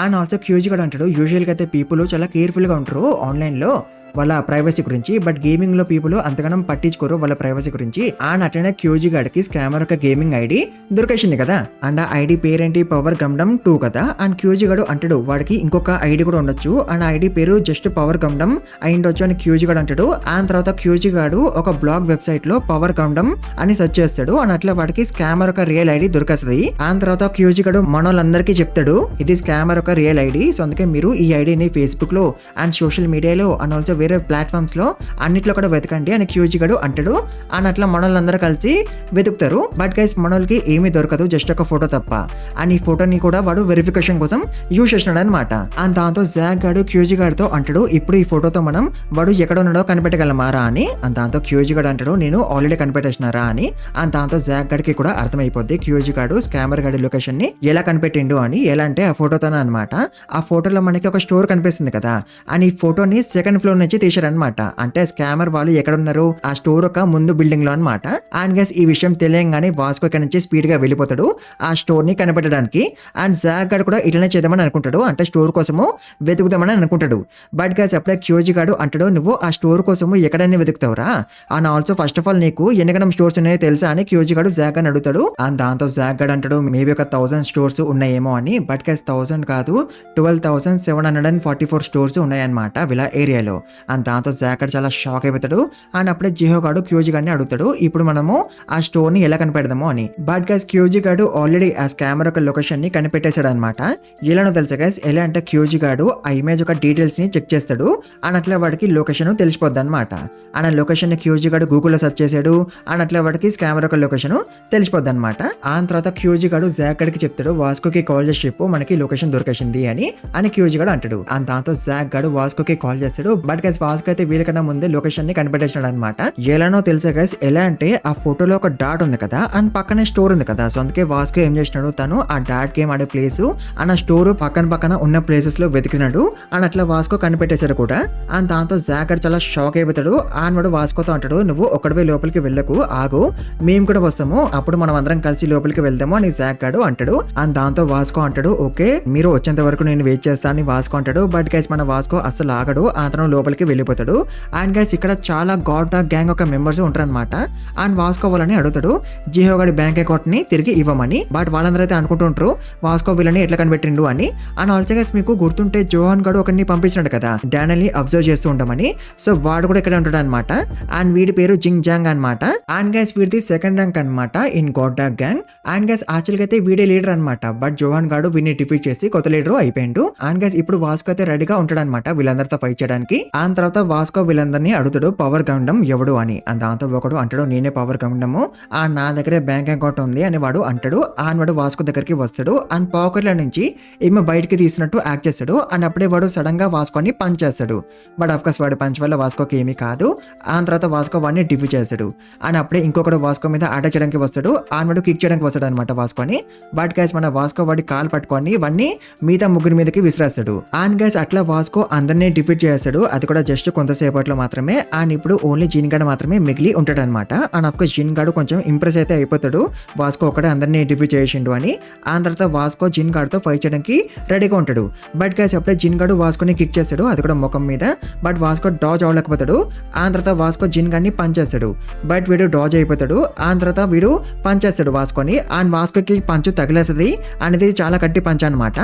అండ్ ఆల్సో క్యూజీ గాడు అంటాడు యూజువల్ గా అయితే పీపుల్ చాలా కేర్ఫుల్ గా ఉంటారు ఆన్లైన్ లో వాళ్ళ ప్రైవసీ గురించి, బట్ గేమింగ్ లో పీపుల్ అంతగానం పట్టించుకోరు వాళ్ళ ప్రైవసీ గురించి. అండ్ అట్లనే క్యూజీ గాడికి స్కామర్ యొక్క గేమింగ్ ఐడి దొరికేసింది కదా. అండ్ ఆ ఐడి పేరేంటి పవర్ గమ్డమ్ 2 కదా. అండ్ క్యూజీ గాడు అంటాడు వాడికి ఇంకొక ఐడి కూడా ఉండొచ్చు అండ్ ఐడి పేరు జస్ట్ పవర్ గమ్డమ్ అయిండొచ్చు అని క్యూజీ గాడు అంటాడు. అండ్ తర్వాత క్యూజీ గాడు ఒక బ్లాగ్ వెబ్సైట్ లో పవర్ గమ్డమ్ అని సెర్చ్ చేస్తాడు అండ్ అట్లా వాడికి స్కామర్ యొక్క రియల్ ఐడి దొరికేస్తుంది. అండ్ తర్వాత క్యూజీ గాడు మనోళ్ళందరికీ చెప్తాడు ఇది స్కామర్ యొక్క రియల్ ఐడి, సో అందుకే మీరు ఈ ఐడిని ఫేస్బుక్ లో అండ్ సోషల్ మీడియాలో అండ్ ఆల్సో వేరే ప్లాట్ఫామ్స్ లో అన్నిట్లో కూడా వెతకండి అని క్యూజీ గాడు అంటాడు. అండ్ అట్లా మనోళ్ళందరూ కలిసి వెతుకుతారు. బట్ గైస్ మనోళ్ళకి ఏమీ దొరకదు జస్ట్ ఒక ఫోటో తప్ప. అండ్ ఈ ఫోటోని కూడా వాడు వెరిఫికేషన్ కోసం యూజ్ చేసినాడు అనమాట. అండ్ దాంతో జాక్ గాడు క్యూజీ గాడితో అంటాడు ఇప్పుడు ఈ ఫోటోతో మనం వాడు ఎక్కడ ఉన్నాడో కనిపెట్టగలమారా అని. అండ్ దాంతో క్యూజీ గాడు అంటాడు నేను ఆల్రెడీ కనిపెట్టేసినారా అని. అండ్ దాంతో జాక్ గాడికి కూడా అర్థమైపోద్ది క్యూజీ గాడు స్కామర్ గాడి లొకేషన్ ని ఎలా కనిపెట్టిండు అని. ఎలా అంటే ఆ ఫోటోతోనే అనమాట. ఆ ఫోటోలో మనకి ఒక స్టోర్ కనిపిస్తుంది కదా అండ్ ఈ ఫోటోని సెకండ్ ఫ్లోర్ నుంచి తీశారనమాట. అంటే స్కామర్ వాళ్ళు ఎక్కడ ఉన్నారు ఆ స్టోర్ ఒక ముందు బిల్డింగ్ లో అనమాట. అండ్ గైస్ ఈ విషయం తెలియగానే వాస్కో ఇక్కడ నుంచి స్పీడ్ గా వెళ్ళిపోతాడు ఆ స్టోర్ ని కనిపెట్టడానికి. అండ్ జాక్ గాడు కూడా ఇట్లనే చేద్దామని అనుకుంటాడు, అంటే స్టోర్ కోసము వెతుకుదామని అనుకుంటాడు. బట్ గైస్ అప్పుడే క్యూజీ గాడు అంటాడు నువ్వు ఆ స్టోర్ కోసము ఎక్కడైనా వెతుకుతావురా. And also first of all నీకు ఎన్ని స్టోర్స్ ఉన్నాయో తెలుసా అని క్యూజీ గాడు జాక్ గాని అడుగుతాడు. అండ్ దాంతో జాక్ గాడు అంటాడు మేబీ ఒక 1000 స్టోర్స్ ఉన్నాయేమో అని. బట్ గైస్ 1000 కాదు 12,744 స్టోర్స్ ఉన్నాయన్నమాట వీళ్ళ ఏరియాలో. అండ్ దాంతో జాక్ గాడు చాలా షాక్ అయిపోతాడు. అండ్ అప్పుడే జిహో గాడు క్యూజీ గాడిని అడుగుతాడు ఇప్పుడు మనము ఆ స్టోర్ ని ఎలా కనిపెడదాము అని. బట్ గైస్ క్యూజీ గాడు ఆల్రెడీ ఆ స్కామర్ యొక్క లొకేషన్ ని కనిపెట్టేశాడు అనమాట. ఎలానో తెలుసా గైస్, ఎలా అంటే క్యూజీ గాడు ఆ ఇమేజ్ యొక్క డీటెయిల్స్ ని చెక్ చేస్తాడు అండ్ అట్లా వాడికి లొకేషన్ తెలిసిపోద్ది అనమాట. అండ్ ఆ లొకేషన్ ని క్యూజీ గాడు గూగుల్లో సెర్చ్ చేశాడు అండ్ అట్లా వాడికి స్కామర్ యొక్క లొకేషన్ తెలిసిపోద్ది అనమాట. ఆ తర్వాత క్యూజీ గాడు జాక్ గాడికి చెప్తాడు వాస్కోకి కాల్ చేసి చెప్పు మనకి లొకేషన్ దొరికేసింది అని క్యూజీ గాడు అంటాడు. అండ్ దాంతో జాక్ గాడు వాస్కోకి కాల్ చేస్తాడు. బట్ గైస్ వాస్కో అయితే వీళ్ళకన్నా ముందే లొకేషన్ ని కనిపెట్టేసినాడు అనమాట. ఎలానో తెలుసా గైస్, ఎలా అంటే ఆ ఫోటోలో ఒక డాట్ ఉంది కదా అండ్ పక్కనే స్టోర్ ఉంది కదా. సో అందుకే వాస్కో ఏం చేసినాడు తను ఆ డాట్ గేమ్ ఆడే ప్లేస్ అండ్ ఆ స్టోర్ పక్కన ఉన్న ప్లేసెస్ లో వెతికినాడు అండ్ అట్లా వాస్కో కనిపెట్టేశాడు కూడా. అండ్ దాంతో జాక్ గాడు చాలా షాక్ అయిపోతాడు. అయిపోతాడు. వాడు వాస్కోతో అంటాడు, నువ్వు ఒక్కడివే లోపలికి వెళ్ళకు, ఆగు, మేము కూడా వస్తాము, అప్పుడు మనం అందరం కలిసి లోపలికి వెళ్దాము అని జాక్ గాడు అంటాడు. అండ్ దాంతో వాస్కో అంటాడు, ఓకే మీరు వచ్చేంత వరకు నేను వెయిట్ చేస్తాను అని వాస్కో అంటాడు. బట్ గైస్ మన వాస్కో అస్సలు ఆగడు, అతను లోపలికి వెళ్ళిపోతాడు. అండ్ గైస్ ఇక్కడ చాలా గాడ్ డాగ్ గ్యాంగ్ ఒక మెంబర్స్ ఉంటారనమాట. అండ్ వాస్కో వాళ్ళని అడుగుతాడు జిహో గాడి బ్యాంక్ అకౌంట్ ని తిరిగి ఇవ్వమని. బట్ వాళ్ళందరూ అయితే అనుకుంటుంటారు వాస్కో వీళ్ళని ఎట్లా కనిపెట్టిండు అని. అండ్ ఆల్సో గైస్ మీకు గుర్తుంటే జోహాన్ గాడు ఒకరిని పంపించాడు కదా డానియల్ ని అబ్జర్వ్ చేస్తూ ఉంటామని. సో వాడు కూడా ఇక్కడ ఉంటాడు అనమాట. అండ్ వీడి పేరు జింగ్ జాంగ్ అనమాట. అండ్ గైస్ వీడిది సెకండ్ ర్యాంక్ అనమాట in God dog gang. And guys యాక్చువల్గా అయితే వీడే లీడర్ అనమాట. బట్ జోహాన్ గాడు వీడిని డిఫీట్ చేసి కొత్త లీడర్ అయిపోయిండు. అండ్ గైస్ ఇప్పుడు వాస్కో అయితే రెడీగా ఉంటాడు అనమాట వీళ్ళందరితో ఫైట్ చేయడానికి. అండ్ తర్వాత వాస్కో వీళ్ళందరినీ అడుగుతాడు పవర్ గండం ఎవడు అని. అండ్ దాంతో ఒకడు అంటాడు నేనే పవర్ గండము, అండ్ నా దగ్గరే బ్యాంక్ అకౌంట్ ఉంది అని వాడు అంటాడు. అండ్ వాడు వాస్కో దగ్గరికి వస్తాడు. అండ్ పాకెట్ల నుంచి ఈమె బయటికి తీసినట్టు యాక్ట్ చేస్తాడు. అండ్ అప్పుడే వాడు సడన్ గా వాస్కోని పంచ్ చేస్తాడు. బట్ ఆఫ్ కోర్స్ వాడు పంచ్ వల్ల వాస్కోకి ఏమీ కాదు. ఆ తర్వాత వాస్కో వాడిని డిఫీట్ చేస్తాడు. అండ్ అప్పుడే ఇంకొకడు వాస్కో మీద అటాక్ చేయడానికి వస్తాడు. అండ్ వాడు కిక్ చేయడానికి వస్తాడు అనమాట వాస్కోని. బట్ గైస్ మన వాస్కో వాడి కాల్ పట్టుకొని వాడిని మిగతా ముగ్గురి మీదకి విసిరేస్తాడు. అండ్ గైస్ అట్లా వాస్కో అందరినీ డిఫీట్ చేస్తాడు. అది కూడా జస్ట్ కొంతసేపట్లో మాత్రమే. అండ్ ఇప్పుడు ఓన్లీ జిన్ గాడు మాత్రమే మిగిలి ఉంటాడు అనమాట. అండ్ ఆఫ్ కోర్స్ జిన్ గాడు కొంచెం ఇంప్రెస్ అయితే అయిపోతాడు వాస్కో ఒకటే అందరినీ డిఫీట్ చేసిండు అని. ఆ తర్వాత వాస్కో జిన్ గాడితో ఫైట్ చేయడానికి రెడీగా ఉంటాడు. బట్ గైస్ అప్పుడే జిన్ గాడు వాస్కోని కిక్ చేస్తాడు, అది కూడా ముఖం మీద. బట్ వాస్కో డాజ్ అవ్వలేకపోతాడు. ఆ తర్వాత వాస్కో జిన్ గాడిని పంచ్ చేస్తాడు. బట్ వీడు డాజ్ అయిపోతాడు. ఆ తర్వాత వీడు పంచ్ చేస్తాడు వాస్కోని. అండ్ వాస్కోకి పంచు తగిలేస్తుంది అనేది చాలా గట్టి పంచ్ అనమాట.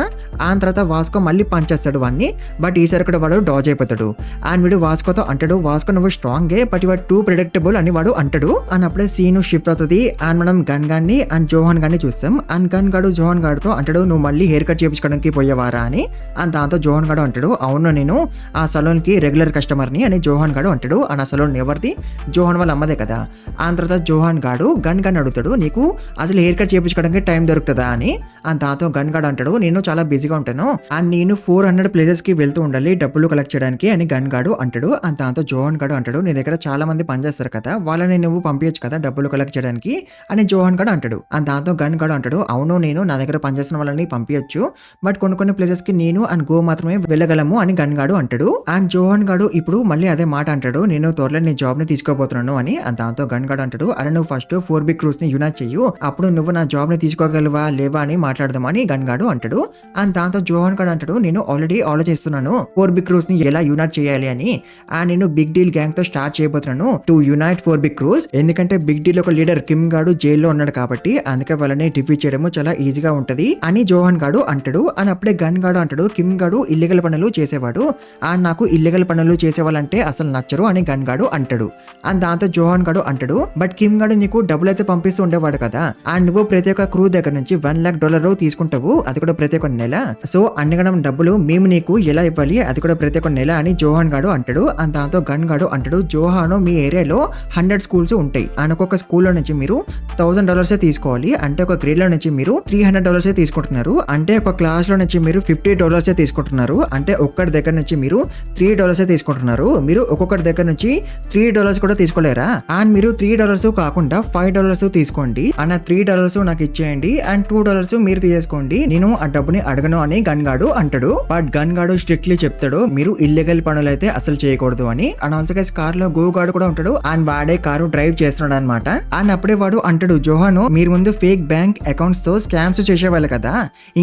ఆ తర్వాత వాస్కో మళ్ళీ పంచ్ చేస్తాడు వాడిని. బట్ ఈసారి కూడా వాడు డాజ్ అయిపోతాడు. అండ్ వీడు వాస్కోతో అంటాడు వాస్కో నువ్వు స్ట్రాంగే బట్ ఇవాడు టూ ప్రెడిక్టబుల్ అని వాడు అంటాడు. అండ్ అప్పుడే సీన్ షిఫ్ట్ అవుతుంది. అండ్ మనం గన్ గాన్ని అండ్ జోహాన్ గాన్ని చూస్తాం. అండ్ గన్ గాడు జోహాన్ గాడితో అంటాడు నువ్వు మళ్ళీ హెయిర్ కట్ చేయించుకోవడానికి పోయేవారా అని. అండ్ దాంతో జోహాన్ గాడు అంటాడు అవును నేను ఆ సలూన్ కి రెగ్యులర్ కస్టమర్ని అని జోహాన్ గాడు అంటాడు. అండ్ ఆ సలూన్ ఎవరిది? జోహాన్ వాళ్ళ అమ్మదే కదా. ఆ తర్వాత జోహాన్ గాడు గన్ అడుగుతాడు నీకు అసలు హెయిర్ కట్ చేయించుకోవడానికి టైం దొరుకుతుందా అని. అండ్ దాంతో గన్ గాడు అంటాడు నేను చాలా బిజీగా ఉంటాను అండ్ నేను 400 ప్లేసెస్ కి వెళ్తూ ఉండాలి డబ్బులు కలెక్ట్ చేయడానికి అని గన్ గాడు అంటాడు. అండ్ దాంతో జోహాన్ గాడు అంటాడు నీ దగ్గర చాలా మంది పనిచేస్తారు కదా వాళ్ళని నువ్వు పంపించచ్చు కదా డబ్బులు కలెక్ట్ చేయడానికి అని జోహాన్ గాడు అంటాడు. అండ్ దాంతో గన్ గాడు అంటాడు అవును నేను నా దగ్గర పనిచేసిన వాళ్ళని పంపించచ్చు బట్ కొన్ని ప్లేసెస్ కి నేను అండ్ గో మాత్రమే వెళ్ళగలము అని గన్ గాడు అంటాడు. అండ్ జోహాన్ గాడు ఇప్పుడు మళ్ళీ అదే మాట అంటాడు నేను త్వరలో నీ జాబ్ ని తీసుకోబోతున్నాను అని. అండ్ దాంతో గన్ గాడు అంటాడు అరే నువ్వు ఫస్ట్ 4 బిగ్ క్రూస్ ని యునైట్ చెయ్యు అప్పుడు నువ్వు నా జాబ్ ని తీసుకోగలవా లేవా అని మాట్లాడదామని గన్ గాడు అంటాడు. అండ్ దాంతో జోహాన్ గాడు అంటాడు నేను ఆల్రెడీ ఆలోచిస్తున్నాను 4 బిగ్ క్రూస్ ని ఎలా యునైట్ చేయాలి అని. అండ్ నేను బిగ్ డీల్ గ్యాంగ్ తో స్టార్ట్ చేయబోతున్నాను టు యునైట్ 4 బిగ్ క్రూస్. ఎందుకంటే బిగ్ డీల్ ఒక లీడర్ కిమ్ గాడు జైల్లో ఉన్నాడు కాబట్టి అందుకే వాళ్ళని డిఫీట్ చేయడము చాలా ఈజీగా ఉంటది అని జోహాన్ గాడు అంటాడు. అని అప్పుడే గన్ గాడు అంటాడు కిమ్ గాడు ఇల్లీగల్ పనులు చేసేవాడు అండ్ నాకు ఇల్లీగల్ పనులు చేసేవాళ్ళంటే అసలు నచ్చరు అని గన్ గాడు అంటాడు. అండ్ దాంతో జోహాన్ గాడు అంటాడు బట్ కిమ్ గాడు నీకు డబ్బులు అయితే పంపిస్తూ ఉండేవాడు కదా అండ్ నువ్వు ప్రతి ఒక్క క్రూ దగ్గర నుంచి $1 lakh తీసుకుంటావు అది కూడా ప్రతి ఒక్క నెల. సో అన్నిగనం డబ్బులు మేము నీకు ఎలా ఇవ్వాలి అది కూడా ప్రతి ఒక్క నెల అని జోహాన్ గాడు అంటాడు. అండ్ దాంతో గన్ గాడు అంటాడు జోహాను మీ ఏరియాలో 100 స్కూల్స్ ఉంటాయి అండ్ ఒక్కొక్క స్కూల్లో నుంచి మీరు $1000 తీసుకోవాలి అంటే ఒక గ్రేడ్ లో నుంచి మీరు $300 తీసుకుంటున్నారు అంటే ఒక క్లాస్ లో నుంచి మీరు $50 తీసుకుంటున్నారు అంటే ఒక్కడి దగ్గర నుంచి మీరు $3 తీసుకుంటున్నారు. మీరు ఒక్కొక్కటి దగ్గర నుంచి $3 కూడా తీసుకోలేరా అండ్ మీరు $3 కాకుండా $5 తీసుకోండి అన్న $3 నాకు ఇచ్చేయండి అండ్ $2 మీరు తీసుకోండి నేను ఆ డబ్బుని అడగను అని గన్ గాడు అంటాడు. బట్ గన్ గాడు స్ట్రిక్ట్లీ చెప్తాడు మీరు ఇల్లీగల్ పనులు అయితే అసలు చేయకూడదు అని. అండ్ ఆల్సో గైస్ కార్ లో గో గాడు కూడా ఉంటాడు అండ్ వాడే కారు డ్రైవ్ చేస్తున్నాడు అనమాట. అండ్ అప్పుడే వాడు అంటాడు జోహాను మీరు ముందు ఫేక్ బ్యాంక్ అకౌంట్స్ తో స్కామ్స్ చేసేవాళ్ళు కదా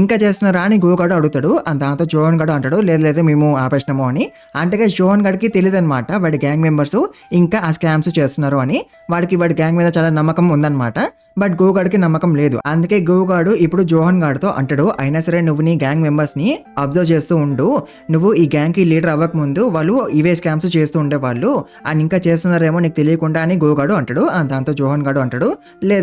ఇంకా చేస్తున్నారా అని గో గాడు అడుగుతాడు. అండ్ దాంతో జోహాన్ గాడు అంటాడు లేదు మేము ఆపేసినాము అని. అంటే జోహాన్ గాడికి తెలియదు అనమాట వాడి గ్యాంగ్ మెంబర్స్ ఇంకా ఆ స్కామ్స్ చేస్తున్నారు అని. వాడి గ్యాంగ్ మీద చాలా నమ్మకం ఉందన్నమాట బట్ గోగాడికి నమ్మకం లేదు. అందుకే గోగాడు ఇప్పుడు జోహాన్ గాడితో అంటాడు అయినా సరే నువ్వు నీ గ్యాంగ్ మెంబర్స్ ని అబ్జర్వ్ చేస్తూ ఉండు నువ్వు ఈ గ్యాంగ్ కి లీడర్ అవ్వక ముందు వాళ్ళు ఇవే స్కామ్స్ చేస్తూ ఉండేవాళ్ళు అండ్ ఇంకా చేస్తున్నారేమో నీకు తెలియకుండా అని గోగాడు అంటాడు. దాంతో జోహాన్ గాడు అంటాడు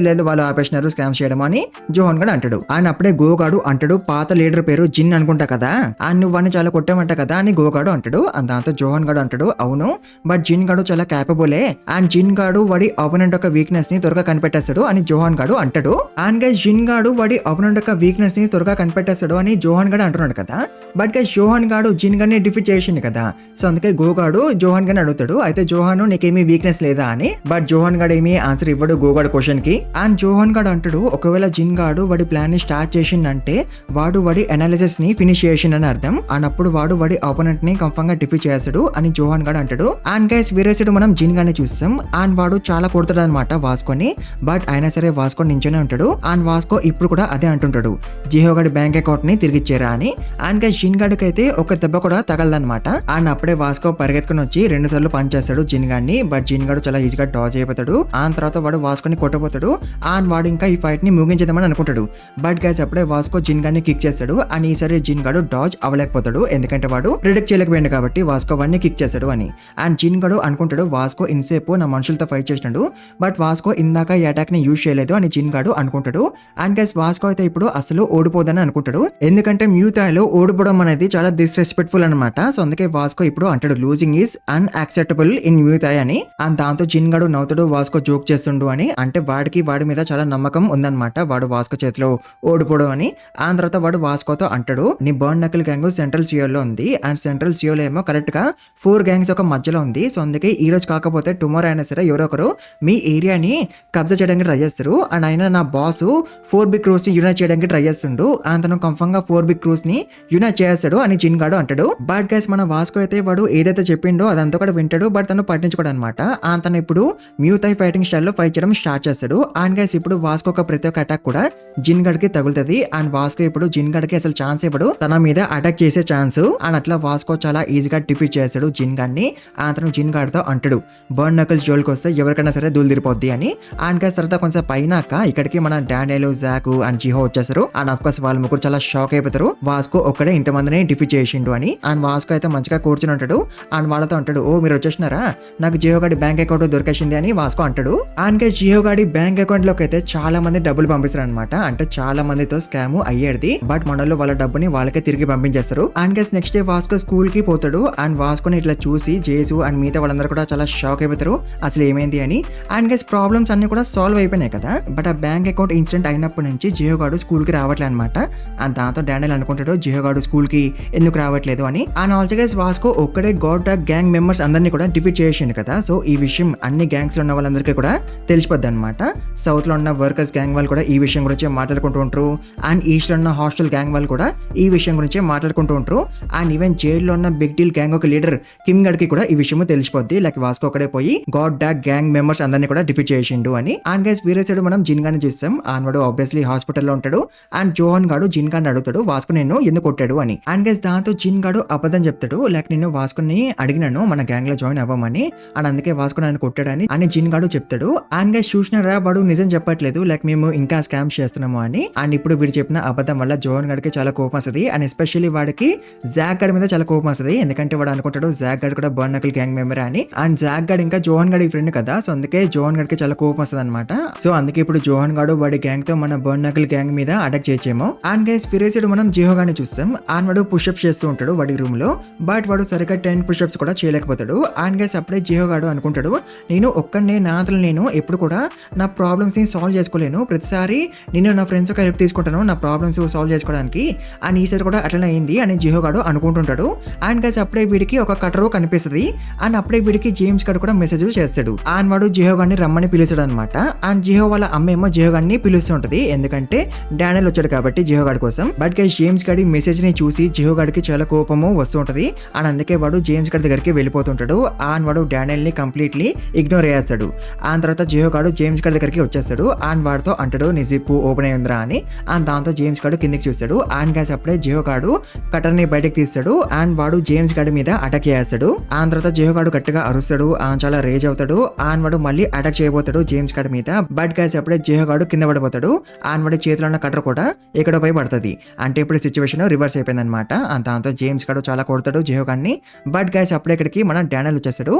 లేదు వాళ్ళు ఆపేసినారు స్కామ్స్ చేయడం అని జోహాన్ గాడు అంటాడు. అండ్ అప్పుడే గోగాడు అంటాడు పాత లీడర్ పేరు జిన్ అనుకుంటా కదా అండ్ నువ్వు వాడిని చాలా కొట్టామంట కదా అని గోగాడు అంటాడు. దాంతో జోహాన్ గాడు అంటాడు అవును బట్ జిన్ గాడు చాలా క్యాపబులే అండ్ జిన్ గాడు వాడి ఆపోనెంట్ ఒక వీక్నెస్ ని త్వరగా కనిపెట్టేస్తాడు అని జోహాన్ జోహాన్ గాడు అంటాడు. అండ్ గైస్ జిన్ గాడు వాడి అపోనెంట్ యొక్క వీక్నెస్ ని త్వరగా కనిపెట్టేస్తాడు అని జోహాన్ గాడు అంటున్నాడు కదా. బట్ గైస్ జోహాన్ గాడు జిన్ గాడిని డిఫీట్ చేసిండు కదా. సో అందుకే గోగాడు జోహాన్ గారిని అడుగుతాడు, అయితే జోహాన్ నీకేమీ వీక్నెస్ లేదా అని. బట్ జోహాన్ గాడు ఏమీ ఆన్సర్ ఇవ్వడు గోగాడు క్వశ్చన్ కి. అండ్ జోహాన్ గాడు అంటాడు, ఒకవేళ జిన్ గాడు వాడి ప్లాన్ ని స్టార్ట్ చేసిందంటే వాడు వాడి అనాలిసిస్ ని ఫినిష్ చేసిండని అర్థం. అన్నప్పుడు వాడు వాడి ఆపోనెంట్ ని కన్ఫర్మ్ గా డిఫీట్ చేస్తాడు అని జోహాన్ గాడు అంటాడు. అండ్ గైస్ వేరే సైడ్ మనం జిన్ గాని చూస్తాం. అండ్ వాడు చాలా కొడతాడు అనమాట వాస్కోని. బట్ అయినా సరే వాస్కో నించొనే ఉంటాడు. అండ్ వాస్కో ఇప్పుడు కూడా అదే అంటుంటాడు, జిహో గాడి బ్యాంక్ అకౌంట్ ని తిరిగిచ్చారా అని. అండ్ గైస్ జిన్ గాడికి అయితే ఒక దెబ్బ కూడా తగలదనమాట. అండ్ అప్పుడే వాస్కో పరిగెత్తుకుని వచ్చి 2 సార్లు పంచ్ చేస్తాడు జిన్ గాడిని. బట్ జిన్ గాడు చాలా ఈజీగా డాజ్ అయిపోతాడు. ఆ తర్వాత వాడు వాస్కోని కొట్టబోతాడు. అండ్ వాడు ఇంకా ఈ ఫైట్ ని ముగించేద్దామని అనుకుంటాడు. బట్ గైస్ అప్పుడే వాస్కో జిన్ గాడిని కిక్ చేస్తాడు. అండ్ ఈసారి జిన్ గాడు డాజ్ అవ్వలేకపోతాడు, ఎందుకంటే వాడు ప్రిడిక్ట్ చేయలేకపోయాడు కాబట్టి వాస్కో వాడిని కిక్ చేస్తాడు అని. అండ్ జిన్ గాడు అనుకుంటాడు, వాస్కో ఇన్సేపు నా మనుషులతో ఫైట్ చేసినాడు, బట్ వాస్కో ఇందాక ఈ అటాక్ ని యూజ్ చేయలేదు అని జిన్ గాడు అనుకుంటాడు. అండ్ గైస్ వాస్కో అయితే ఇప్పుడు అసలు ఓడిపోదని అనుకుంటాడు, ఎందుకంటే మ్యూతాయిలో ఓడిపోవడం అనేది చాలా డిస్రెస్పెక్ట్ఫుల్ అనమాట. సో అందుకే వాస్కో ఇప్పుడు అంటాడు, లూజింగ్ ఈస్ అన్యాక్సెప్టబుల్ ఇన్ మ్యూతాయ్ అని. అండ్ దాంతో జిన్ గాడు నవ్వుతాడు, వాస్కో జోక్ చేస్తుండు అని. అంటే వాడి మీద చాలా నమ్మకం ఉందన్నమాట, వాడు వాస్కో చేతిలో ఓడిపోవడం అని. ఆ తర్వాత వాడు వాస్కోతో అంటాడు, నీ బర్న్ నకిల్ గ్యాంగ్ సెంట్రల్ సియోలో ఉంది. అండ్ సెంట్రల్ సియోలో ఏమో కరెక్ట్ గా 4 గ్యాంగ్స్ ఒక మధ్యలో ఉంది. సో అందుకే ఈ రోజు కాకపోతే టుమారో అయినా సరే ఎవరో ఒకరు మీ ఏరియాని కబ్జా చేయడానికి ట్రై చేస్తారు. అండ్ ఆయన నా బాస్ 4 బిగ్ క్రూస్ ని యునైట్ చేయడానికి ట్రై చేస్తుండు. అతను కన్ఫర్మ్ గా 4 బిగ్ క్రూస్ ని యునైట్ చేస్తాడు అని జిన్ గాడు అంటాడు. బట్ గైస్ మన వాస్కో అయితే వాడు ఏదైతే చెప్పిండో అదంతా కూడా వింటాడు, బట్ తను పట్టించుకోడు అనమాట. తను ఇప్పుడు మ్యూతాయ్ ఫైటింగ్ స్టైల్లో ఫైట్ చేయడం స్టార్ట్ చేస్తాడు. అండ్ గైస్ ఇప్పుడు వాస్కో ఒక ప్రతి ఒక్క అటాక్ కూడా జిన్ గడ్కి తగులుతుంది. అండ్ వాస్కో ఇప్పుడు జిన్ గడ్కి అసలు ఛాన్స్ ఇవ్వడు, తన మీద అటాక్ చేసే ఛాన్స్. అండ్ అట్లా వాస్కో చాలా ఈజీగా డిఫీట్ చేస్తాడు జిన్ గాడిని. అతను జిన్ గాడితో అంటాడు, బర్న్ నకిల్స్ జోలికి వస్తే ఎవరికైనా సరే దూలిదిరిపోద్ది అని. అండ్ గైస్ తర్వాత కొంచెం పైనాక ఇక్కడికి మన డానియల్, జాక్ అండ్ జిహో వచ్చేస్తారు. అండ్ ఆఫ్ కోర్స్ వాళ్ళ ముగ్గురు చాలా షాక్ అయిపోతారు, వాస్కో ఒక్కడే ఇంతమందిని డిఫీట్ చేసిండు అని. అండ్ వాస్కో అయితే మంచిగా కూర్చుని ఉంటాడు. అండ్ వాళ్ళతో అంటాడు, ఓ మీరు వచ్చేసినారా, నాకు జిహో గాడి బ్యాంక్ అకౌంట్ దొరికేసింది అని వాస్కో అంటాడు. అండ్ గైస్ జిహో గాడి బ్యాంక్ అకౌంట్ లోకి అయితే చాలా మంది డబ్బులు పంపిస్తారు అనమాట. అంటే చాలా మందితో స్కామ్ అయ్యేది, బట్ మనలో వాళ్ళ డబ్బుని వాళ్ళకే తిరిగి పంపించేస్తారు. And guys next day Vasco school కి పోతాడు. అండ్ వాస్కోని ఇట్లా చూసి జేసు అండ్ మిగతా వాళ్ళందరూ కూడా చాలా షాక్ అయిపోతారు, అసలు ఏమైంది అని. అండ్ గైస్ ప్రాబ్లమ్స్ అన్ని కూడా సాల్వ్ అయిపోయినాయి కదా. బట్ ఆ బ్యాంక్ అకౌంట్ ఇన్సిడెంట్ అయినప్పటి నుంచి జిహో గాడు స్కూల్ కి రావట్లేదు అనమాట. అండ్ దాంతో డానియల్ అనుకుంటాడు, జిహో గాడు స్కూల్ కి ఎందుకు రావట్లేదు అని. అండ్ ఆల్సో గైస్ వాస్కో ఒక్కడే గాడ్ గ్యాంగ్ మెంబర్స్ అందరినీ కూడా డిఫీట్ చేసిండు కదా. సో ఈ విషయం అన్ని గ్యాంగ్స్ లో ఉన్న వాళ్ళందరికీ కూడా తెలిసిపోద్ది అనమాట. సౌత్ లో ఉన్న వర్కర్స్ గ్యాంగ్ వాళ్ళు కూడా ఈ విషయం గురించి మాట్లాడుకుంటూ ఉంటారు. అండ్ ఈస్ట్ లో ఉన్న హాస్టల్ గ్యాంగ్ వాళ్ళు కూడా ఈ విషయం గురించి మాట్లాడుకుంటూ ఉంటారు. అండ్ ఈవెన్ జైల్లో ఉన్న బిగ్ డీల్ గ్యాంగ్ ఒక లీడర్ కిమ్ గడ్ కి కూడా ఈ విషయం తెలిసిపోద్ది, లైక్ వాస్కో ఒకడే పోయి గాడ్ గ్యాంగ్ మెంబర్స్ అందరినీ కూడా డిఫీట్ చేసిండు అని. అండ్ గైస్ వేరే సైడ్ మనం జిన్ గాని చూస్తాం. అండ్ వాడు ఆబ్వియస్లీ హాస్పిటల్లో ఉంటాడు. అండ్ జోహాన్ గాడు జిన్ గాని అడుగుతాడు, వాస్కో నేను ఎందుకు కొట్టాడు అని. అండ్ గైస్ దాంతో జిన్ గాడు అబద్ధం చెప్తాడు, లైక్ నేను వాస్కోని అడిగినాను మన గ్యాంగ్ లో జాయిన్ అవ్వమని, అండ్ అందుకే వాస్కో నన్ను కొట్టాడని అని జిన్ గాడు చెప్తాడు. అండ్ గైస్ చూసినారా, వాడు నిజం చెప్పట్లేదు, లైక్ మేము ఇంకా స్కామ్ చేస్తున్నాము అని. అండ్ ఇప్పుడు వీడు చెప్పిన అబద్ధం వల్ల జోహాన్ గడికి చాలా కోపం వస్తుంది. అండ్ ఎస్పెషల్లీ వాడికి జాక్ గడ్ మీద చాలా కోపం వస్తుంది, ఎందుకంటే వాడు అనుకుంటాడు జాక్ గడ్ కూడా బర్న్ నకిల్ గ్యాంగ్ మెంబర్ అని. అండ్ జాక్ గడ్ ఇంకా జోహాన్ గడి ఫ్రెండ్ కదా. సో అందుకే జోహాన్ గడికి చాలా కోపం వస్తుంది అనమాట. సో అందుకే ఇప్పుడు జోహాన్ గాడు వాడి గ్యాంగ్ తో మన బర్న్ నకిల్ గ్యాంగ్ మీద అటాక్ చేయొచ్చేమో. అండ్ గైస్ ఫిరేసైడ్ మనం జిహో గాని చూస్తాం. అండ్ వాడు పుషప్స్ చేస్తూ ఉంటాడు వాడి రూమ్ లో, బట్ వాడు సరిగ్గా 10 పుషప్స్ కూడా చేయలేకపోతాడు. అండ్ గైస్ అప్పుడే జిహో గాడు అనుకుంటాడు, నేను ఒక్కడనే నా అంతలో నేను ఎప్పుడు కూడా నా ప్రాబ్లమ్స్ ని సాల్వ్ చేసుకోలేను, ప్రతిసారి నేను నా ఫ్రెండ్స్ ఒక హెల్ప్ తీసుకుంటాను నా ప్రాబ్లమ్స్ సాల్వ్ చేసుకోవడానికి. అండ్ ఈసారి కూడా అట్లనే అయింది అని జిహో గాడు అనుకుంటుంటాడు. అండ్ గైస్ అప్పుడే వీడికి ఒక కటరు కనిపిస్తుంది. అండ్ అప్పుడే వీడికి జేమ్స్ గాడు కూడా మెసేజ్ చేస్తాడు. అండ్ వాడు జిహో గాడిని రమ్మని పిలుస్తాడు అనమాట. అండ్ జిహో వాళ్ళ అమ్మ ఏమో జిహో గాడిని పిలుస్తుంటది, ఎందుకంటే డానియల్ వచ్చాడు కాబట్టి జిహో గాడి కోసం. బట్ గైస్ జేమ్స్ గాడి మెసేజ్ ని చూసి జిహో గాడికి చాలా కోపము వస్తుంటది. అండ్ అందుకే వాడు జేమ్స్ గాడి దగ్గరికి వెళ్ళిపోతుంటాడు. అండ్ వాడు డానియల్ ని కంప్లీట్లీ ఇగ్నోర్ చేస్తాడు. ఆ తర్వాత జిహో గాడు జేమ్స్ గాడి దగ్గరికి వచ్చేస్తాడు. అండ్ వాడితో అంటాడు, నీ జిప్ ఓపెన్ అయిందిరా అని. అండ్ దాంతో జేమ్స్ గాడు కిందికి చూస్తాడు. అండ్ గైస్ అప్పుడే జిహో గాడు కటర్ ని బయటకు తీస్తాడు. అండ్ వాడు జేమ్స్ గాడి మీద అటాక్ చేస్తాడు. ఆ తర్వాత జిహో గాడు గట్టిగా అరుస్తాడు, చాలా రేజ్ అవుతాడు. అండ్ వాడు మళ్ళీ అటాక్ చేయబోతాడు జేమ్స్ గాడి మీద. బట్ గైస్ అప్పుడే జిహో గాడు కింద పడిపోతాడు. అండ్ వాడి చేతిలో ఉన్న కటర్ కూడా ఎక్కడో పై పడుతుంది. అంటే ఇప్పుడు సిచ్యువేషన్ రివర్స్ అయిపోయింది అనమాట. దాంతో జేమ్స్ గాడు చాలా కొడతాడు జిహో గాడిని. బట్ గైస్ అప్పుడే ఇక్కడికి మన డానియల్ వచ్చేస్తాడు.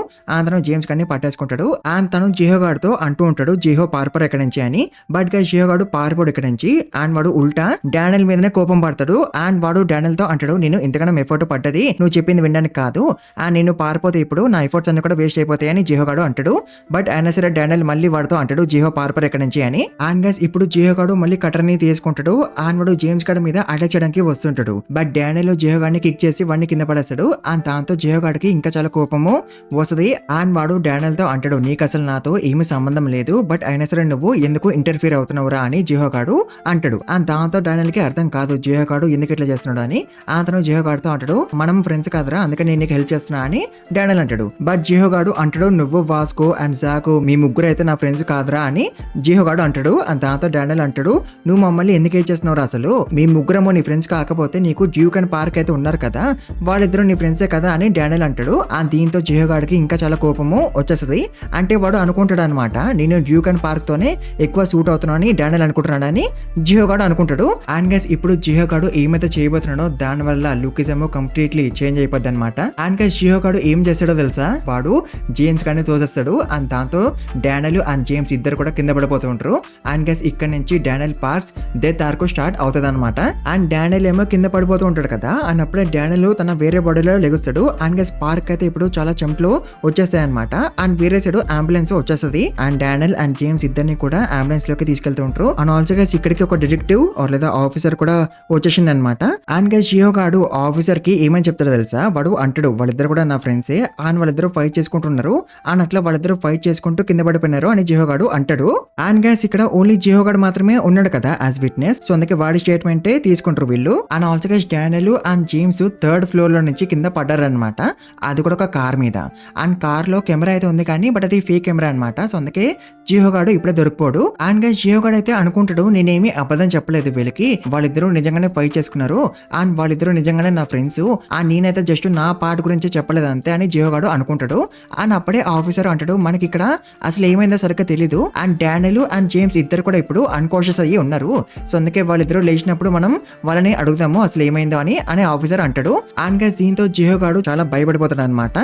తను జేమ్స్ గాడిని పట్టేసుకుంటాడు. అండ్ తను జిహో గాడితో అంటూ ఉంటాడు, జిహో పారిపోరు ఎక్కడి నుంచి అని. బట్ గైస్ జిహో గాడు పారిపోడు ఇక్కడ నుంచి. అండ్ వాడు ఉల్టా డానియల్ మీదనే కోపం పడతాడు. అండ్ వాడు డానియల్ తో అంటాడు, నేను ఇంతకన్నా ఎఫర్ట్ పడ్డది నువ్వు చెప్పింది వినడానికి కాదు. అండ్ నేను పారిపోతే ఇప్పుడు నా ఎఫర్ట్స్ అన్ని కూడా వేస్ట్ అయిపోతాయని జిహో గాడు అంటాడు. బట్ అయినా సరే డానియల్ మళ్ళీ వాడితో అంటాడు, జిహో పారిపోరు ఎక్కడి నుంచి అని. అండ్ గైస్ ఇప్పుడు జియో గాడు మళ్ళీ కటర్ ని తీసుకుంటాడు అండ్ వాడు జేమ్స్ గాడి మీద అటాక్ చేయడానికి వస్తుంటాడు. బట్ డానియల్ జియో గాడిని కిక్ చేసి వాడిని కింద పడేస్తాడు. అండ్ దాంతో జియో గాడికి ఇంకా చాలా కోపము వస్తుంది. అండ్ వాడు డానియల్ తో అంటాడు, నీకు అసలు నాతో ఏమీ సంబంధం లేదు, బట్ అయినా సరే నువ్వు ఎందుకు ఇంటర్ఫియర్ అవుతున్నావురా అని జియో గాడు అంటాడు. అండ్ దాంతో డానియల్ కి అర్థం కాదు జియో గాడు ఎందుకు ఇట్లా చేస్తున్నాడు అని. అతను జియో గాడితో అంటాడు, మనం ఫ్రెండ్స్ కాదురా, అందుకే నేను నీకు హెల్ప్ చేస్తున్నా అని డానియల్ అంటాడు. బట్ జియో గాడు అంటాడు, నువ్వు వాస్కో అండ్ జాకు మీ ముగ్గురు అయితే నా ఫ్రెండ్స్ కాదురా అని జియో గాడు అంటాడు. అండ్ దాంతో డానియల్ అంటాడు, నువ్వు మమ్మల్ని ఎందుకు హెల్ప్ చేస్తున్నావు అసలు, మీ ముగ్గురమో నీ ఫ్రెండ్స్ కాకపోతే నీకు డ్యూక్ అండ్ పార్క్ అయితే ఉన్నారు కదా, వాళ్ళిద్దరు నీ ఫ్రెండ్సే కదా అని డానియల్ అంటాడు. అండ్ దీంతో జియో గాడికి ఇంకా చాలా కోపము వచ్చేస్తుంది. అంటే వాడు అనుకుంటాడు అనమాట, నేను డ్యూక్ అండ్ పార్క్ తోనే ఎక్కువ సూట్ అవుతున్నాను అని డానియల్ అనుకుంటున్నాడని జియో గాడు అనుకుంటాడు. అండ్ గైస్ ఇప్పుడు జియో గాడు ఏమైతే చేయబోతున్నాడో దాని వల్ల లుకిజం కంప్లీట్లీ చేంజ్ అయిపోద్ది అనమాట. అండ్ గైస్ జియో గాడు ఏం చేస్తాడో తెలుసా, వాడు జేమ్స్ గాడిని తోసేస్తాడు. అండ్ దాంతో డానియల్ అండ్ జేమ్స్ ఇద్దరు కూడా కింద పడిపోతూ ఉంటారు. అండ్ గైస్ ఇక్కడ నుంచి Daniel parks death arc start అవుతుంది అనమాట. అండ్ డానియల్ ఏమో కింద పడిపోతూ ఉంటాడు కదా, అండ్ అప్పుడే డానియల్ తన వేరే బాడీలో లెగుస్తాడు. అండ్ గైస్ పార్క్ అయితే ఇప్పుడు చాలా చెమటలు వచ్చేస్తాయి అనమాట. అండ్ వేరే సైడ్ అంబులెన్స్ వచ్చేస్తుంది. అండ్ డానియల్ అండ్ జేమ్స్ ఇద్దరిని కూడా అంబులెన్స్ లోకి తీసుకెళ్తూ ఉంటారు. అండ్ ఆల్సో గైస్ ఇక్కడికి ఒక డిటెక్టివ్ లేదా ఆఫీసర్ కూడా వచ్చేసింది అనమాట. అండ్ గైస్ జియో గాడు ఆఫీసర్ కి ఏమని చెప్తాడో తెలుసా, వాడు అంటాడు, వాళ్ళిద్దరు కూడా నా ఫ్రెండ్సే అండ్ వాళ్ళిద్దరు ఫైట్ చేసుకుంటున్నారు అండ్ అట్లా వాళ్ళిద్దరు ఫైట్ చేసుకుంటూ కింద పడిపోయినారు అని జియో గాడు అంటాడు. అండ్ గైస్ ఇక్కడ ఓన్లీ జియో గాడు మాత్రమే ఉన్నాడు కదా యాజ్ విట్నెస్, సో అందుకే వాడి స్టేట్మెంట్ తీసుకుంటారు వీళ్ళు. And also guys Daniel and James third floor లో నుంచి కింద పడ్డారనమాట. అది కూడా ఒక కార్ మీద. అండ్ కార్ లో కెమెరా అయితే ఉంది కానీ బట్ అది ఫేక్ కెమెరా అనమాట, సో అందుకే జియో గాడు ఇప్పుడే దొరికిపోడు. అండ్ గైస్ జియో గాడు అయితే అనుకుంటాడు, నేనేమి అబద్ధం చెప్పలేదు వీళ్ళకి, వాళ్ళిద్దరూ నిజంగానే ఫైట్ చేసుకున్నారు అండ్ వాళ్ళిద్దరూ నిజంగానే నా ఫ్రెండ్స్ అండ్ నేనైతే జస్ట్ నా పార్ట్ గురించి చెప్పలేదు అంతే అని జియో గాడు అనుకుంటాడు. అండ్ అప్పుడే ఆఫీసర్ అంటాడు, మనకి ఇక్కడ అసలు ఏమైందో సరిగ్గా తెలీదు అండ్ డానియల్ అండ్ జేమ్స్ ఇద్దరు కూడా ఇప్పుడు అన్కాన్షియస్ అయ్యి ఉన్నారు, సో అందుకే వాళ్ళిద్దరూ లేచినప్పుడు మనం వాళ్ళని అడుగుదాము అసలు ఏమైందో అని ఆఫీసర్ అంటాడు. అండ్ గైస్ దీంతో జియో గాడు చాలా భయపడిపోతాడు అనమాట.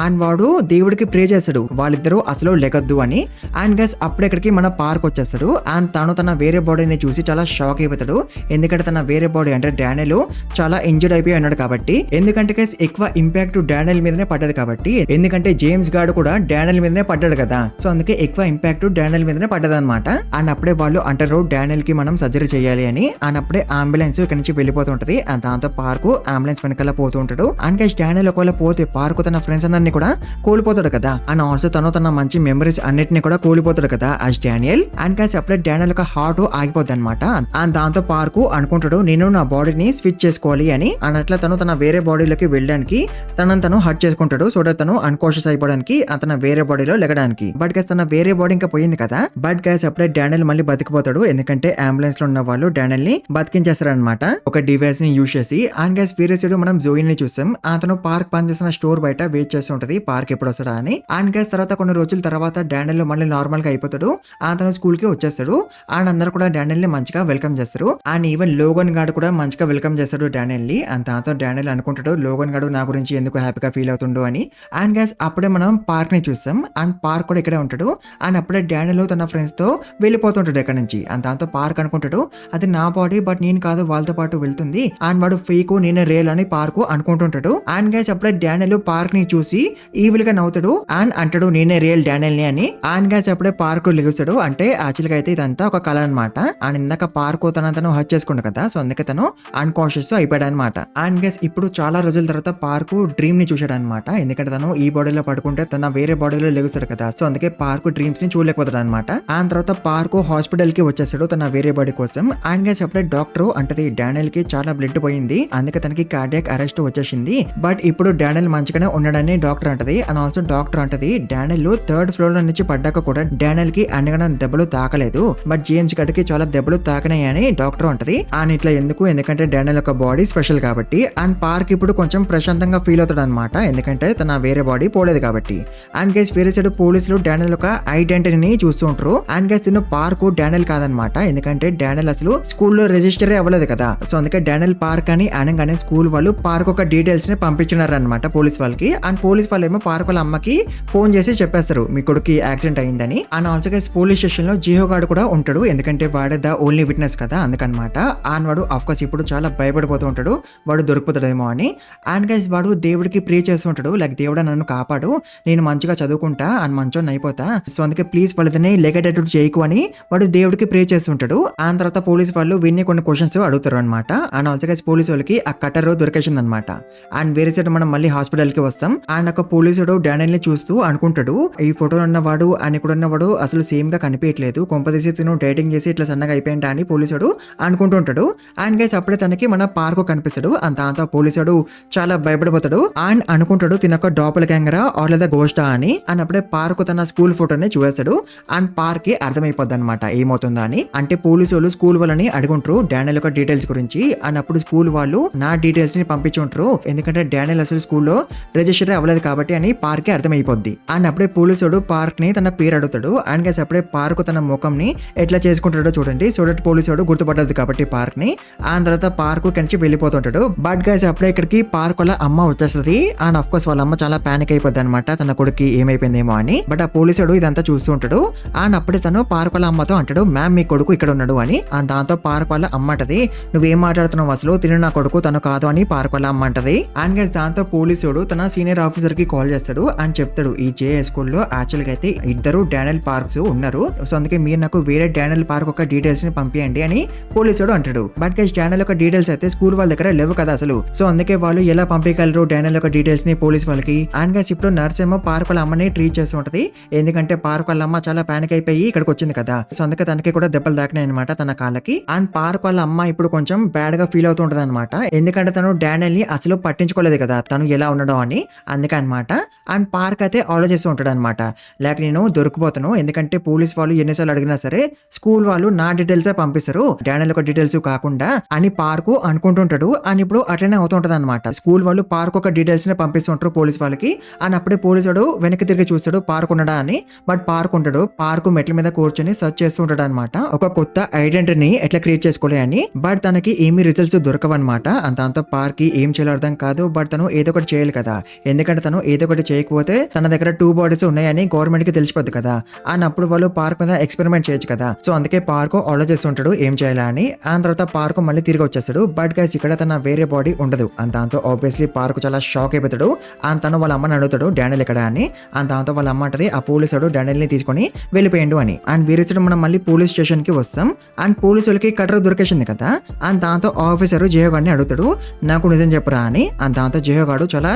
అండ్ వాడు దేవుడికి ప్రే చేస్తాడు వాళ్ళిద్దరూ అసలు లెగద్దు అని. అండ్ గైస్ అప్పుడు ఇక్కడికి మన పార్క్ వచ్చేస్తాడు. అండ్ తను తన వేరే బాడీని చూసి చాలా షాక్ అయిపోతాడు, ఎందుకంటే తన వేరే బాడీ అంటే డానియల్ చాలా ఇంజర్డ్ అయిపోయి ఉన్నాడు కాబట్టి. ఎందుకంటే గైస్ ఎక్కువ ఇంపాక్ట్ డానియల్ మీదనే పడ్డది కాబట్టి, ఎందుకంటే జేమ్స్ గాడు కూడా డానియల్ మీదనే పడ్డాడు కదా, సో అందుకే ఎక్కువ ఇంపాక్ట్ డానియల్ మీదనే పడ్డది అనమాట. అండ్ అప్పుడే వాళ్ళు అంటారు డానియల్ కి మనం సర్జరీ చేయాలి అని. అండ్ అప్పుడే అంబులెన్స్ ఇక్కడ నుంచి వెళ్ళిపోతుంటది. అండ్ దాంతో పార్క్ అంబులెన్స్ వెనకాల పోతూ ఉంటాడు. అండ్ గైస్ డానియల్ ఒకవేళ పోతే పార్క్ తన ఫ్రెండ్స్ అందరినీ కూడా కోల్పోతాడు కదా. అండ్ ఆల్సో తన మంచి మెమరీస్ అన్నిటిని కూడా కోల్పోతాడు కదా యాజ్ డానియల్. అండ్ గైస్ అప్పుడే డానియల్ ఒక హార్ట్ ఆగిపోద్ది అనమాట. అండ్ దాంతో పార్క్ అనుకుంటాడు, నేను నా బాడీని స్విచ్ చేసుకోవాలి అని. అండ్ అట్లా తన వేరే బాడీలోకి వెళ్ళడానికి తను హర్ట్ చేసుకుంటాడు, సో తను అన్కాన్షియస్ అయిపోవడానికి తన వేరే బాడీలో లెగడానికి. బట్ గైస్ తన వేరే బాడీ ఇంకా పోయింది కదా. బట్ గైస్ అప్పుడే డానియల్ మళ్ళీ బతికిపోతాడు, ఎందుకంటే అంబులెన్స్ లో ఉన్న వాళ్ళు డానియల్ ని బతికించేస్తారు అనమాట ఒక డివైస్ ని యూజ్ చేసి. అండ్ గైస్ వేరే సైడ్ మనం జోయిని చూసాం, అతను పార్క్ పనిచేసిన స్టోర్ బయట వెయిట్ చేస్తూ ఉంటది పార్క్ ఎప్పుడు వస్తాడా అని. అండ్ గైస్ తర్వాత కొన్ని రోజుల తర్వాత డానియల్ మళ్ళీ నార్మల్ గా అయిపోతాడు. అతను స్కూల్ కి వచ్చేస్తాడు. అండ్ అందరూ కూడా డానియల్ ని మంచిగా వెల్కమ్ చేస్తారు. అండ్ ఈవెన్ లోగన్ గాడు కూడా మంచిగా వెల్కమ్ చేస్తాడు డానియల్ ని. అండ్ దాంతో డానియల్ అనుకుంటాడు, లోగన్ గాడు నా గురించి ఎందుకు హ్యాపీగా ఫీల్ అవుతుండో అని. అండ్ గైస్ అప్పుడే మనం పార్క్ ని చూస్తాం. అండ్ పార్క్ కూడా ఇక్కడే ఉంటాడు. అండ్ అప్పుడే డానియల్ తన ఫ్రెండ్స్ తో వెళ్ళిపోతుంటాడు ఇక్కడ నుంచి. అండ్ దాంతో పార్క్ అనుకుంటాడు, అది నా బాడీ బట్ నేను కాదు వాళ్ళతో పాటు వెళ్తుంది అండ్ వాడు ఫేక్ నేను రియల్ అని పార్క్ అనుకుంటుంటాడు. అండ్ గైస్ అప్పుడే డానియల్ పార్క్ ని చూసి ఈవిల్ గా నవ్వుతాడు అండ్ అంటాడు, నేనే రియల్ డానియల్ ని అని. అండ్ గైస్ అప్పుడే పార్క్ లెగుస్తాడు, అంటే యాక్చువల్ గా అయితే ఇదంతా ఒక కళ అనమాట. అండ్ ఇందాక పార్క్ తను హర్ట్ చేసుకుంటాడు కదా, సో అందుకే తను అన్కాన్షియస్ అయిపోయాడు అనమాట. అండ్ గైస్ ఇప్పుడు చాలా రోజుల తర్వాత పార్క్ డ్రీమ్ ని చూసాడు అనమాట, ఎందుకంటే తను ఈ బాడీలో పడుకుంటే తన వేరే బాడీలో లెగుస్తాడు కదా, సో అందుకే పార్క్ డ్రీమ్స్ ని చూడలేకపోతాడు అనమాట. అండ్ తర్వాత పార్క్ హాస్పిటల్ కి వచ్చేస్తాడు తన వేరే బాడీ కోసం. అండ్ గైస్ అప్పుడే డాక్టర్ అంటది, డానియల్ కి చాలా బ్లడ్ పోయింది, అందుకే తనకి కార్డియాక్ అరెస్ట్ వచ్చేసింది, బట్ ఇప్పుడు డానియల్ మంచిగానే ఉన్నాడని డాక్టర్ అంటది. అండ్ ఆల్సో డాక్టర్ అంటది, డానియల్ థర్డ్ ఫ్లోర్ లో నుంచి పడ్డాక కూడా డానియల్ కి అన్నగా దెబ్బలు తాకలేదు, బట్ జేమ్స్ గడికి చాలా దెబ్బలు తాకినాయి అని డాక్టర్ అంటది. అండ్ ఇట్లా ఎందుకంటే డానియల్ యొక్క బాడీ స్పెషల్ కాబట్టి. అండ్ పార్క్ ఇప్పుడు కొంచెం ప్రశాంతంగా ఫీల్ అవుతాడు అనమాట, ఎందుకంటే తన వేరే బాడీ పోలేదు కాబట్టి. అండ్ గైస్ వేరే సైడ్ పోలీసులు డానియల్ యొక్క ఐడెంటిటీని చూస్తూ ఉంటారు. అండ్ గైస్ తిను పార్క్ డానియల్ కాదనమాట, ఎందుకంటే డానియల్ అసలు స్కూల్లో రిజిస్టర్ అవ్వలేదు కదా, సో అందుకే డానియల్ పార్క్ అని అనగానే స్కూల్ వాళ్ళు పార్క్ ఒక డీటెయిల్స్ ని పంపించినారు అనమాట పోలీస్ వాళ్ళకి. అండ్ పోలీస్ వాళ్ళు ఏమో పార్క్ వాళ్ళ అమ్మకి ఫోన్ చేసి చెప్పేస్తారు మీ కొడుకు యాక్సిడెంట్ అయిందని. And also guys police station లో జియో గాడు కూడా ఉంటాడు, ఎందుకంటే వాడే ద ఓన్లీ విట్నెస్ కదా అందుకనమాట. అండ్ వాడు ఆఫ్ కోర్స్ ఇప్పుడు చాలా భయపడిపోతూ ఉంటాడు, వాడు దొరికిపోతాడేమో అని. అండ్ గైస్ వాడు దేవుడికి ప్రే చేస్తూ ఉంటాడు, లైక్ దేవుడా నన్ను కాపాడు, నేను మంచిగా చదువుకుంటా అండ్ మంచోని అయిపోతా, సో అందుకే ప్లీజ్ వాళ్ళని లెగెట్ అయ్యేటట్టు చేయకు అని వాడు దేవుడికి ప్రే చేస్తుంటాడు. ఆ తర్వాత పోలీస్ వాళ్ళు విన్ని కొన్ని క్వశ్చన్స్ అడుగుతారు అనమాట. అండ్ ఆల్సో గైస్ పోలీస్ వాళ్ళకి ఆ కటర్ దొరికేసింది అనమాట. అండ్ వేరే సైడ్ మనం మళ్ళీ హాస్పిటల్ కి వస్తాం. అండ్ ఒక పోలీసుడు డానియల్ ని చూస్తూ అనుకుంటాడు, ఈ ఫోటోలో ఉన్నవాడు అని కూడా ఉన్నవాడు అసలు సేమ్ గా కనిపించట్లేదు, కొంపదీసి తిను డైటింగ్ చేసి ఇట్లా సన్నగా అయిపోయిందా అని పోలీసుడు అనుకుంటుంటాడు. అండ్ గైస్ అప్పుడే తనకి మన పార్క్ కనిపిస్తాడు. అండ్ దాంతో పోలీసుడు చాలా భయపడిపోతాడు. అండ్ అనుకుంటాడు తినొక డాపల్ గ్యాంగరా ఆర్ లేదా గోస్టా అని. అండ్ అప్పుడే పార్క్ తన స్కూల్ ఫోటోని చూస్తాడు. అండ్ పార్క్ కి అర్థమైపోద్ది అనమాట ఏమవుతుందా అని. అంటే పోలీసు వాళ్ళు స్కూల్ వాళ్ళని అడుగుంటారు డానియల్ యొక్క డీటెయిల్స్ గురించి. అండ్ అప్పుడు స్కూల్ వాళ్ళు నా డీటెయిల్స్ ని పంపించుంటారు, ఎందుకంటే డానియల్ అసలు స్కూల్లో రిజిస్టర్ అవ్వలేదు కాబట్టి అని పార్క్ కి అర్థమైపోద్ది. అండ్ అప్పుడే పోలీసుడు పార్క్ ని తన పేరు అడుగుతాడు. అండ్ గైస్ అప్పుడే పార్క్ తన ముఖం ని ఎట్లా చేసుకుంటాడో చూడండి. సో దట్ పోలీసుడు గుర్తుపట్టదు కాబట్టి పార్క్ ని. ఆ తర్వాత పార్క్ కంచి వెళ్ళిపోతుంటాడు. బట్ గైస్ అప్పుడే ఇక్కడికి పార్క్ వాళ్ళ అమ్మ వచ్చేస్తుంది. అండ్ ఆఫ్ కోర్స్ వాళ్ళ అమ్మ చాలా పానిక్ అయిపోద్ది అనమాట, తన కొడుకు ఏమైపోయిందేమో అని. బట్ ఆ పోలీసుడు ఇదంతా చూస్తూ ఉంటాడు. అండ్ అప్పుడే తను పార్క్ వాళ్ళ అమ్మతో అంటాడు, మ్యామ్ మీ కొడుకు ఇక్కడ ఉన్నాడు అని. అండ్ దాంతో పార్క్ వాళ్ళ అమ్మ అంటది, నువ్వేం మాట్లాడుతున్నావు అసలు, తిను నా కొడుకు తను కాదు అని పార్క్ వాళ్ళ అమ్మ అంటది. అండ్ గైస్ దాంతో పోలీసుడు తన సీనియర్ ఆఫీసర్ కి కాల్ చేస్తాడు. అని చెప్తాడు, ఈ జేఏ స్కూల్లో యాక్చువల్ గా అయితే ఇద్దరు డానియల్ పార్క్స్ ఉన్నారు, సో అందుకే మీరు నాకు వేరే డానియల్ పార్క్ ఒక డీటెయిల్స్ ని పంపించండి అని పోలీసుడు అంటాడు. బట్ గైస్ డానియల్ యొక్క డీటెయిల్స్ అయితే స్కూల్ వాళ్ళ దగ్గర లేవు కదా అసలు, సో అందుకే వాళ్ళు ఎలా పంపించగలరు డానియల్ యొక్క డీటెయిల్స్ ని పోలీస్ వాళ్ళకి. అండ్ గైస్ ఇప్పుడు నర్స్ ఏమో పార్క్ వాళ్ళ అమ్మని ట్రీట్ చేస్తూ ఉంటది, ఎందుకంటే పార్క్ వాళ్ళ అమ్మ చాలా పానిక్ అయిపోయి ఇక్కడికి వచ్చింది కదా, సో అందుకే తనకి కూడా దెబ్బలు తాకినాయి అనమాట తన కాళ్ళకి. అండ్ పార్క్ వాళ్ళ అమ్మ ఇప్పుడు కొంచెం బ్యాడ్ గా ఫీల్ అవుతూ ఉంటది అనమాట, ఎందుకంటే తను డానియల్ ని అసలు పట్టించుకోలేదు కదా తను ఎలా ఉండడం అని, అందుకే అనమాట. అండ్ పార్క్ అయితే ఆలోచిస్తూ ఉంటాడు అనమాట, లేక నేను దొరికిపోతాను, ఎందుకంటే పోలీస్ వాళ్ళు ఎన్నిసార్లు అడిగినా సరే స్కూల్ వాళ్ళు నా డీటెయిల్స్ పంపిస్తారు డానియల్ యొక్క డీటెయిల్స్ కాకుండా అని పార్క్ అనుకుంటుంటాడు. అని ఇప్పుడు అట్లనే అవుతుంటది అనమాట, స్కూల్ వాళ్ళు పార్క్ ఒక డీటెయిల్స్ ని పంపిస్తుంటారు పోలీస్ వాళ్ళకి. అని అప్పుడే పోలీసుడు వెనక్కి తిరిగి చూస్తాడు పార్క్ ఉన్నాడా అని. బట్ పార్క్ ఉంటాడు, పార్క్ మెట్ల మీద కూర్చొని సర్చ్ చేస్తూ ఉంటాడు అనమాట, ఒక కొత్త ఐడెంటిటీని ఎట్లా క్రియేట్ చేసుకోలే అని. బట్ తనకి ఏమీ రిజల్ట్స్ దొరకవన్నమాట. అంత పార్క్ ఏం చేయాలో అర్థం కాదు. బట్ తను ఏదో ఒకటి చేయాలి కదా, ఎందుకంటే తను ఏదో ఒకటి చేయకపోతే తన దగ్గర 2 బాడీస్ ఉన్నాయని గవర్నమెంట్ కి తెలిసిపోద్ది కదా. అన్నప్పుడు వాళ్ళు పార్క్ మీద ఎక్స్పెరిమెంట్ చేయొచ్చు కదా, సో అందుకే పార్క్ ఆలోచిస్తుంటాడు ఏం చేయాలా అని. ఆ తర్వాత పార్క్ మళ్ళీ తిరిగి వచ్చేస్తాడు. బట్ గైస్ ఇక్కడ తన వేరే బాడీ ఉండదు. అండ్ దాంతో ఆబ్వియస్లీ పార్క్ చాలా షాక్ అయిపోతాడు. అండ్ తను వాళ్ళ అమ్మని అడుగుతాడు డానియల్ ఎక్కడ అని. అండ్ దాంతో వాళ్ళ అమ్మ అంటది, ఆ పోలీసుడు డానియల్ ని తీసుకొని వెళ్ళిపోయిండు అని. అండ్ వేరే సైడ్ మనం మళ్ళీ పోలీస్ స్టేషన్ కి వస్తాం. అండ్ పోలీసులకి కటర్ దొరికేసింది కదా. అండ్ దాంతో ఆఫీసర్ జయగాడిని అడుగుతాడు, నాకు నిజం చెప్పరా అని. అండ్ దాంతో జయగాడు చాలా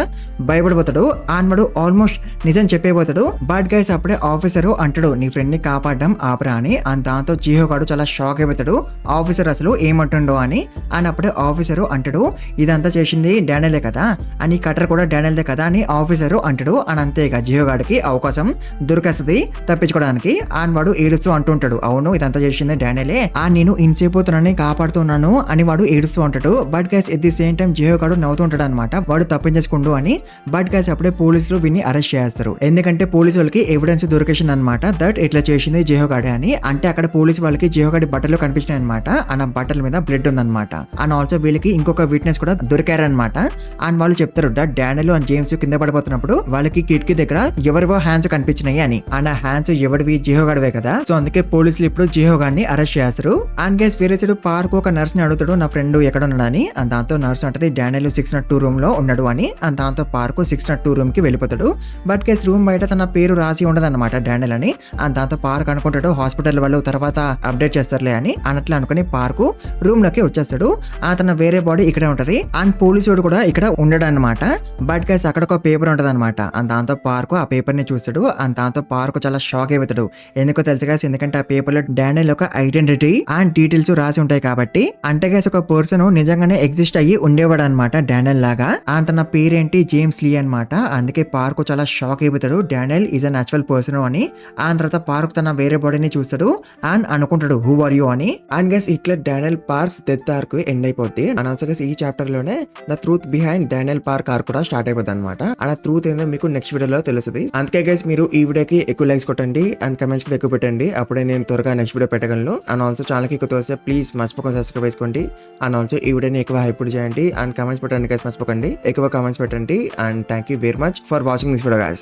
భయపడిపోతాడు. అండ్ వాడు ఆల్మోస్ట్ నిజం చెప్పేపోతాడు. బట్ గైస్ అప్పుడే ఆఫీసర్ అంటాడు, నీ ఫ్రెండ్ ని కాపాడడం ఆపరా అని. అండ్ దాంతో జియోగాడు చాలా షాక్ అయిపోతాడు, ఆఫీసర్ అసలు ఏమంటుండో అని. అని అప్పుడే ఆఫీసర్ అంటాడు, ఇదంతా చేసింది డానియలే కదా అని, కటర్ కూడా డానియల్దే కదా అని ఆఫీసర్ అంటాడు. అని అంతేగా జియోగాడికి అవకాశం దొరికేస్తుంది తప్పించుకోవడానికి. అండ్ వాడు ఏడుస్తూ అంటుంటాడు, అవును ఇదంతా చేసింది డానియలే, నేను ఇన్సేపు తనని కాపాడుతున్నాను అని వాడు ఏడుస్తూ ఉంటాడు. But guys at the same time జియోగాడు నవ్వుతుంటాడు అనమాట, వాడు తప్పించేసుకుంటూ అని. బట్ గైస్ అప్పుడే పోలీసులు విని అరెస్ట్ చేస్తారు, ఎందుకంటే పోలీసు వాళ్ళకి ఎవిడెన్స్ దొరికేసింది అనమాట దట్ ఇట్లా చేసింది జియోగాడే అని. అంటే అక్కడ పోలీసు వాళ్ళకి జియోగాడి బట్టలు కనిపించినాయి అనమాట, ఆ బట్టల మీద బ్లడ్ ఉందన్నమాట. అండ్ ఆల్సో వీళ్ళకి ఇంకొక విట్నెస్ కూడా దొరికారనమాట. అండ్ వాళ్ళు చెప్తారు దట్ డానియల్ అండ్ జేమ్స్ కింద పడిపోతున్నప్పుడు వాళ్ళకి కిటికీ దగ్గర ఎవరివో హ్యాండ్స్ కనిపించినాయి అని. అండ్ ఆ హ్యాండ్స్ ఎవరివి జియోగాడివే కదా, సో అందుకే పోలీసులు ఇప్పుడు జియోగాడిని అరెస్ట్ చేస్తారు. అండ్ గైస్ వేరే సైడ్ పార్క్ ఒక నర్స్ ని అడుగుతాడు, నా ఫ్రెండ్ ఎక్కడ ఉన్నాడని. అండ్ దాంతో నర్స్ అంటది డానియల్ 602 రూమ్ లో ఉన్నాడు అని. అండ్ దాంతో పార్క్ 602 రూమ్ కి వెళ్ళిపోతాడు. బట్ గైస్ రూమ్ బయట తన పేరు రాసి ఉండదు అనమాట డానియల్ అని. అండ్ దాంతో పార్క్ అనుకుంటాడు హాస్పిటల్ వాళ్ళు తర్వాత అప్డేట్ చేస్తారులే అని. అన్నట్లు అనుకుని పార్క్ రూమ్ లోకి వచ్చేస్తాడు. తన వేరే బాడీ ఇక్కడే ఉంటది. అండ్ పోలీసుడు కూడా ఇక్కడ ఉండడు అనమాట. బట్ గైస్ అక్కడ ఒక పేపర్ ఉంటది అనమాట. అండ్ దాంతో పార్క్ ఆ పేపర్ ని చూస్తాడు. అండ్ దాంతో పార్క్ చాలా షాక్ అయిపోతాడు, ఎందుకో తెలుసు గైస్, ఎందుకంటే ఆ పేపర్ లో డానియల్ ఒక ఐడెంటిటీ అండ్ డీటెయిల్స్ రాసి ఉంటాయి కాబట్టి. అంటే గైస్ ఒక పర్సన్ నిజంగానే ఎగ్జిస్ట్ అయ్యి ఉండేవాడు అనమాట డానియల్ లాగా. అండ్ తన పేరేంటి జేమ్స్ లీ అనమాట. అందుకే పార్క్ చాలా షాక్ అయిపోతాడు, Daniel is an actual person అని. ఆ తర్వాత పార్క్ తన వేరే బాడీని చూస్తాడు అండ్ అనుకుంటాడు హూ ఆర్ యూ అని. అండ్ గైస్ ఇట్లా Daniel parks death arc end అయిపోద్ది. అండ్ ఆల్సో గైస్ ఈ చాప్టర్ లోనే the truth behind Daniel park arc కూడా స్టార్ట్ అయిపోతుంది అనమాట. అండ్ ఆ ట్రూత్ ఏందో మీకు నెక్స్ట్ వీడియోలో తెలుస్తుంది. అందుకే గైస్ మీరు ఈ వీడియోకి ఎక్కువ లైక్స్ కొట్టండి అండ్ కమెంట్స్ కూడా ఎక్కువ పెట్టండి, అప్పుడే నేను త్వరగా నెక్స్ట్ వీడియో పెట్టగలను. అండ్ ఆల్సో ఛానల్ కి ఎక్కువ తోస్తే ప్లీజ్ మర్చిపోకుండా సబ్స్క్రైబ్ చేసుకోండి. అండ్ ఆల్సో ఈ వీడియోని ఎక్కువ హైప్ చేయండి అండ్ కమెంట్స్ పెట్టండి గైస్, మర్చిపోకండి ఎక్కువ కమెంట్స్ పెట్టండి. And thank you very much for watching this video guys.